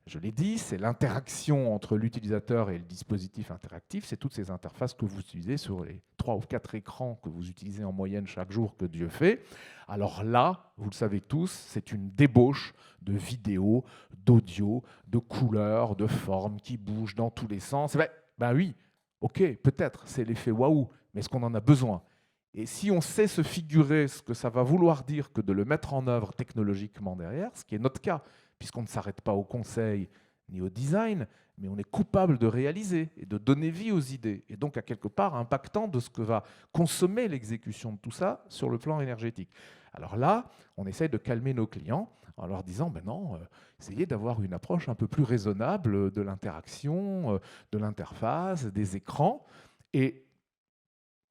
je l'ai dit, c'est l'interaction entre l'utilisateur et le dispositif interactif. C'est toutes ces interfaces que vous utilisez sur les 3 ou 4 écrans que vous utilisez en moyenne chaque jour que Dieu fait. Alors là, vous le savez tous, c'est une débauche de vidéos, d'audio, de couleurs, de formes qui bougent dans tous les sens. Ben oui, ok, peut-être, c'est l'effet waouh, mais est-ce qu'on en a besoin? Et si on sait se figurer ce que ça va vouloir dire que de le mettre en œuvre technologiquement derrière, ce qui est notre cas, puisqu'on ne s'arrête pas au conseil ni au design, mais on est coupable de réaliser et de donner vie aux idées, et donc à quelque part impactant de ce que va consommer l'exécution de tout ça sur le plan énergétique. Alors là, on essaye de calmer nos clients en leur disant, ben non, essayez d'avoir une approche un peu plus raisonnable de l'interaction, de l'interface, des écrans, et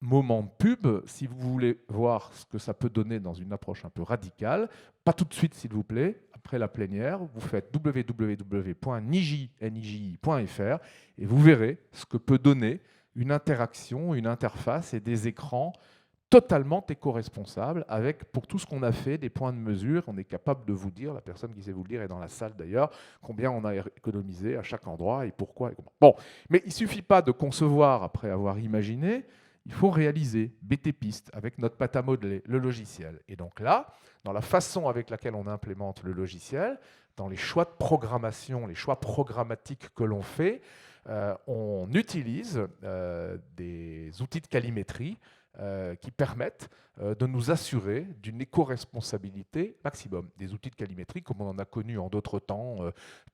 moment de pub, si vous voulez voir ce que ça peut donner dans une approche un peu radicale. Pas tout de suite, s'il vous plaît. Après la plénière, vous faites www.niji.fr et vous verrez ce que peut donner une interaction, une interface et des écrans totalement éco-responsables avec, pour tout ce qu'on a fait, des points de mesure. On est capable de vous dire, la personne qui sait vous le dire est dans la salle d'ailleurs, combien on a économisé à chaque endroit et pourquoi. Et comment. Bon, mais il ne suffit pas de concevoir après avoir imaginé, il faut réaliser BT-Piste avec notre pâte à modeler, le logiciel. Et donc là, dans la façon avec laquelle on implémente le logiciel, dans les choix de programmation, les choix programmatiques que l'on fait, on utilise des outils de calimétrie qui permettent de nous assurer d'une éco-responsabilité maximum. Des outils de calimétrie comme on en a connu en d'autres temps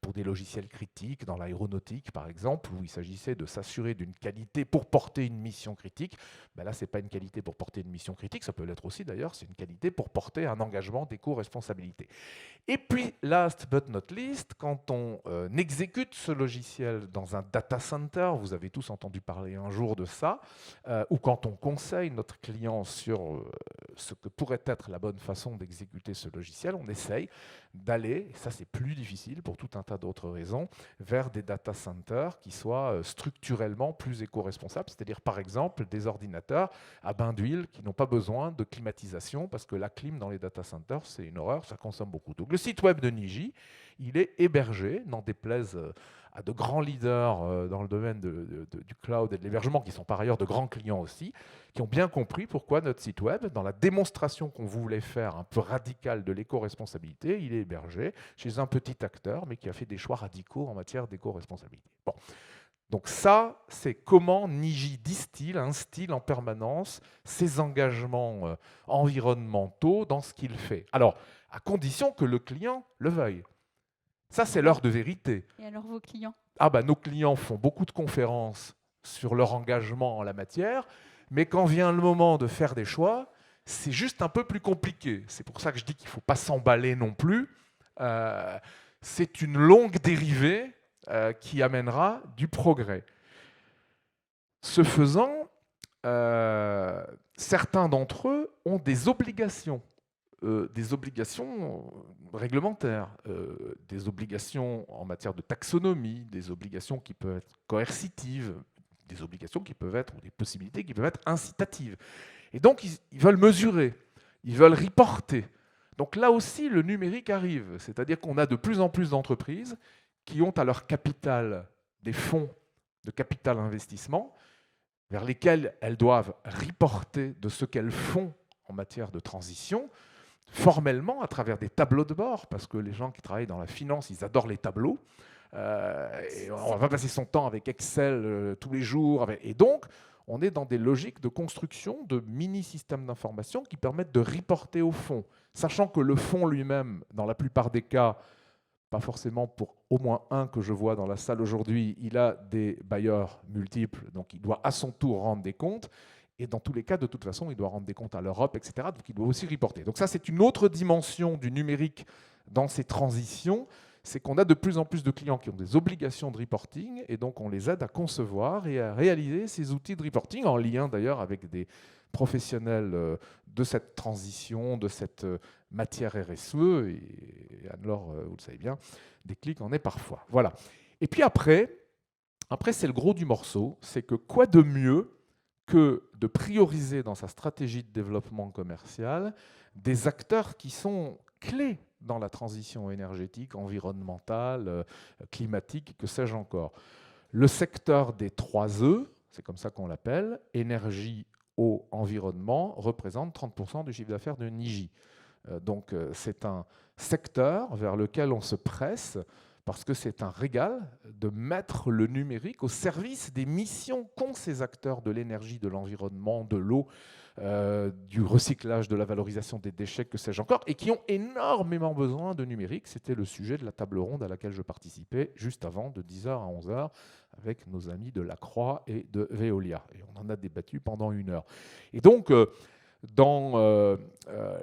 pour des logiciels critiques, dans l'aéronautique par exemple, où il s'agissait de s'assurer d'une qualité pour porter une mission critique. Ben là, ce n'est pas une qualité pour porter une mission critique, ça peut l'être aussi d'ailleurs, c'est une qualité pour porter un engagement d'éco-responsabilité. Et puis, last but not least, quand on exécute ce logiciel dans un data center, vous avez tous entendu parler un jour de ça, ou quand on conseille notre client sur ce que pourrait être la bonne façon d'exécuter ce logiciel, on essaye d'aller, et ça c'est plus difficile pour tout un tas d'autres raisons, vers des data centers qui soient structurellement plus éco-responsables, c'est-à-dire par exemple des ordinateurs à bain d'huile qui n'ont pas besoin de climatisation parce que la clim dans les data centers c'est une horreur, ça consomme beaucoup. Donc le site web de Niji, il est hébergé, n'en déplaise à de grands leaders dans le domaine du cloud et de l'hébergement, qui sont par ailleurs de grands clients aussi, qui ont bien compris pourquoi notre site web, dans la démonstration qu'on voulait faire un peu radicale de l'éco-responsabilité, il est hébergé chez un petit acteur, mais qui a fait des choix radicaux en matière d'éco-responsabilité. Bon. Donc ça, c'est comment Niji distille, instille en permanence ses engagements environnementaux dans ce qu'il fait. Alors, à condition que le client le veuille. Ça, c'est l'heure de vérité. Et alors vos clients? Nos clients font beaucoup de conférences sur leur engagement en la matière, mais quand vient le moment de faire des choix, c'est juste un peu plus compliqué. C'est pour ça que je dis qu'il ne faut pas s'emballer non plus. C'est une longue dérivée qui amènera du progrès. Ce faisant, certains d'entre eux ont des obligations réglementaires, des obligations en matière de taxonomie, des obligations qui peuvent être coercitives, des obligations qui peuvent être, ou des possibilités qui peuvent être incitatives. Et donc, ils veulent mesurer, ils veulent reporter. Donc là aussi, le numérique arrive, c'est-à-dire qu'on a de plus en plus d'entreprises qui ont à leur capital des fonds de capital investissement vers lesquels elles doivent reporter de ce qu'elles font en matière de transition, formellement à travers des tableaux de bord, parce que les gens qui travaillent dans la finance, ils adorent les tableaux. Et on va pas passer son temps avec Excel tous les jours. Et donc, on est dans des logiques de construction de mini-systèmes d'information qui permettent de reporter au fond, sachant que le fond lui-même, dans la plupart des cas, pas forcément pour au moins un que je vois dans la salle aujourd'hui, il a des bailleurs multiples, donc il doit à son tour rendre des comptes. Et dans tous les cas, de toute façon, il doit rendre des comptes à l'Europe, etc. Donc il doit aussi reporter. Donc ça, c'est une autre dimension du numérique dans ces transitions. C'est qu'on a de plus en plus de clients qui ont des obligations de reporting, et donc on les aide à concevoir et à réaliser ces outils de reporting, en lien d'ailleurs avec des professionnels de cette transition, de cette matière RSE. Et Anne-Laure, vous le savez bien, Déclic en est parfois. Voilà. Et puis après c'est le gros du morceau, c'est que quoi de mieux que de prioriser dans sa stratégie de développement commercial des acteurs qui sont clés dans la transition énergétique, environnementale, climatique, que sais-je encore. Le secteur des 3 E, c'est comme ça qu'on l'appelle, énergie, eau, environnement, représente 30% du chiffre d'affaires de Niji. Donc c'est un secteur vers lequel on se presse, parce que c'est un régal de mettre le numérique au service des missions qu'ont ces acteurs de l'énergie, de l'environnement, de l'eau, du recyclage, de la valorisation des déchets, que sais-je encore, et qui ont énormément besoin de numérique. C'était le sujet de la table ronde à laquelle je participais juste avant, de 10h à 11h, avec nos amis de La Croix et de Veolia. Et on en a débattu pendant 1 heure. Et donc, dans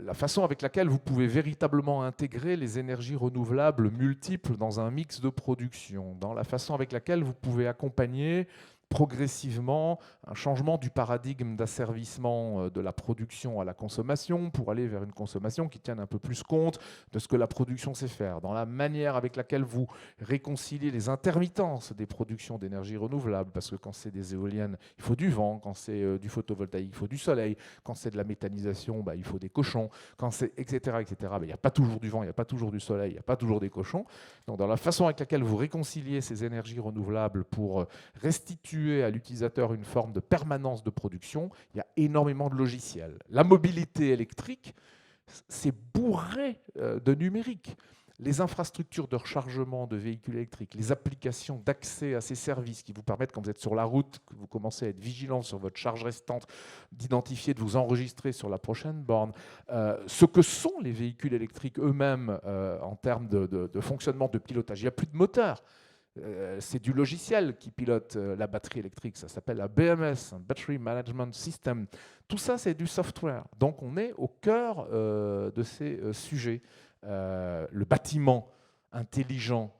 la façon avec laquelle vous pouvez véritablement intégrer les énergies renouvelables multiples dans un mix de production, dans la façon avec laquelle vous pouvez accompagner progressivement un changement du paradigme d'asservissement de la production à la consommation pour aller vers une consommation qui tienne un peu plus compte de ce que la production sait faire, dans la manière avec laquelle vous réconciliez les intermittences des productions d'énergie renouvelable, parce que quand c'est des éoliennes, il faut du vent, quand c'est du photovoltaïque, il faut du soleil, quand c'est de la méthanisation, il faut des cochons, quand c'est etc. Il n'y a pas toujours du vent, il n'y a pas toujours du soleil, il n'y a pas toujours des cochons. Donc dans la façon avec laquelle vous réconciliez ces énergies renouvelables pour restituer à l'utilisateur une forme de permanence de production, il y a énormément de logiciels. La mobilité électrique, c'est bourré de numérique. Les infrastructures de rechargement de véhicules électriques, les applications d'accès à ces services qui vous permettent, quand vous êtes sur la route, que vous commencez à être vigilant sur votre charge restante, d'identifier, de vous enregistrer sur la prochaine borne. Ce que sont les véhicules électriques eux-mêmes en termes de fonctionnement, de pilotage. Il n'y a plus de moteur. C'est du logiciel qui pilote la batterie électrique. Ça s'appelle la BMS, un Battery Management System. Tout ça, c'est du software. Donc, on est au cœur de ces sujets. Le bâtiment intelligent,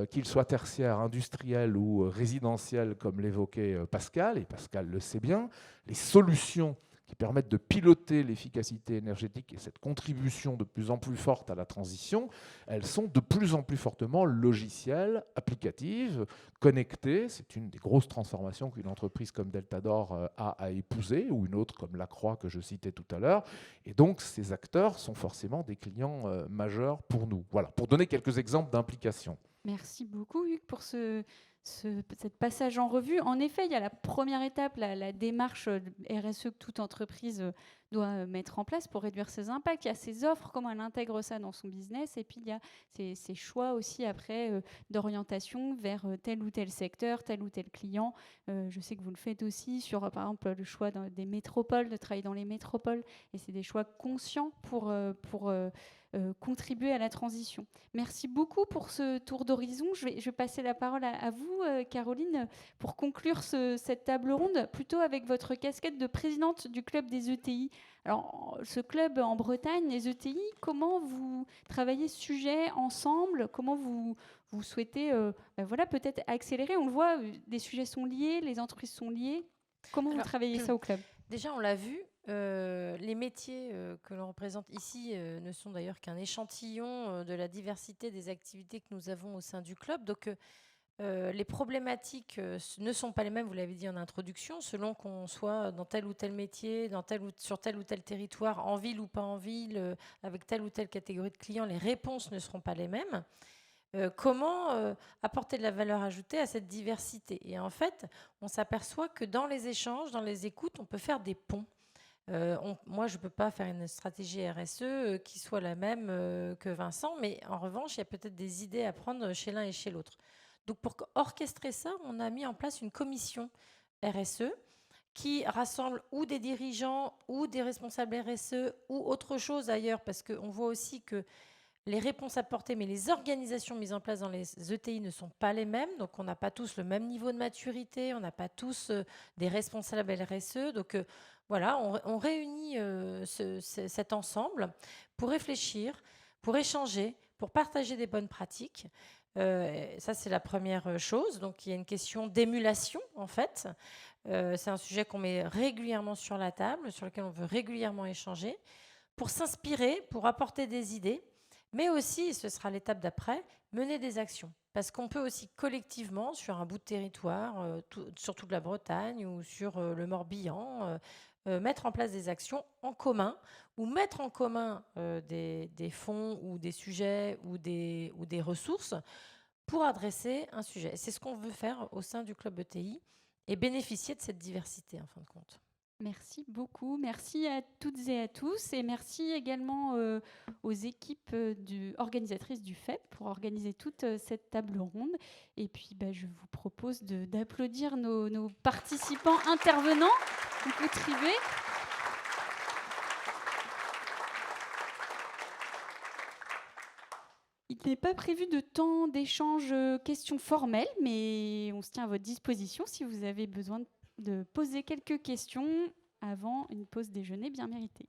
qu'il soit tertiaire, industriel ou résidentiel, comme l'évoquait Pascal, et Pascal le sait bien, les solutions qui permettent de piloter l'efficacité énergétique et cette contribution de plus en plus forte à la transition, elles sont de plus en plus fortement logicielles, applicatives, connectées. C'est une des grosses transformations qu'une entreprise comme Deltador a à épouser, ou une autre comme Lacroix que je citais tout à l'heure. Et donc, ces acteurs sont forcément des clients majeurs pour nous. Voilà, pour donner quelques exemples d'implication. Merci beaucoup, Hugues, pour cette passage en revue. En effet, il y a la première étape, la démarche RSE que toute entreprise doit mettre en place pour réduire ses impacts. Il y a ses offres, comment elle intègre ça dans son business. Et puis, il y a ses choix aussi après d'orientation vers tel ou tel secteur, tel ou tel client. Je sais que vous le faites aussi sur, par exemple, le choix des métropoles, de travailler dans les métropoles. Et c'est des choix conscients pour contribuer à la transition. Merci beaucoup pour ce tour d'horizon. Je vais passer la parole à vous, Caroline, pour conclure cette table ronde, plutôt avec votre casquette de présidente du club des ETI. Alors, ce club en Bretagne, les ETI, comment vous travaillez ce sujet ensemble? Comment vous souhaitez peut-être accélérer? On le voit, des sujets sont liés, les entreprises sont liées. Comment vous travaillez ça au club? Déjà, on l'a vu, les métiers que l'on représente ici ne sont d'ailleurs qu'un échantillon de la diversité des activités que nous avons au sein du club. Donc, les problématiques ne sont pas les mêmes, vous l'avez dit en introduction, selon qu'on soit dans tel ou tel métier, sur tel ou tel territoire, en ville ou pas en ville, avec telle ou telle catégorie de clients, les réponses ne seront pas les mêmes. Comment apporter de la valeur ajoutée à cette diversité? Et en fait, on s'aperçoit que dans les échanges, dans les écoutes, on peut faire des ponts. Moi, je ne peux pas faire une stratégie RSE qui soit la même que Vincent, mais en revanche, il y a peut-être des idées à prendre chez l'un et chez l'autre. Donc, pour orchestrer ça, on a mis en place une commission RSE qui rassemble ou des dirigeants ou des responsables RSE ou autre chose ailleurs, parce qu'on voit aussi que les réponses apportées, mais les organisations mises en place dans les ETI ne sont pas les mêmes. Donc, on n'a pas tous le même niveau de maturité, on n'a pas tous des responsables RSE. Donc, voilà, on réunit cet ensemble pour réfléchir, pour échanger, pour partager des bonnes pratiques. Ça, c'est la première chose. Donc, il y a une question d'émulation, en fait. C'est un sujet qu'on met régulièrement sur la table, sur lequel on veut régulièrement échanger, pour s'inspirer, pour apporter des idées. Mais aussi, ce sera l'étape d'après, mener des actions. Parce qu'on peut aussi collectivement, sur un bout de territoire, sur toute la Bretagne ou sur le Morbihan, mettre en place des actions en commun ou mettre en commun des fonds ou des sujets ou des ressources pour adresser un sujet. C'est ce qu'on veut faire au sein du club ETI et bénéficier de cette diversité, en fin de compte. Merci beaucoup. Merci à toutes et à tous. Et merci également aux équipes organisatrices du FEP pour organiser toute cette table ronde. Et puis, je vous propose d'applaudir nos participants intervenants. Vous pouvez triver. Il n'est pas prévu de temps d'échange questions formelles, mais on se tient à votre disposition si vous avez besoin de poser quelques questions avant une pause déjeuner bien méritée.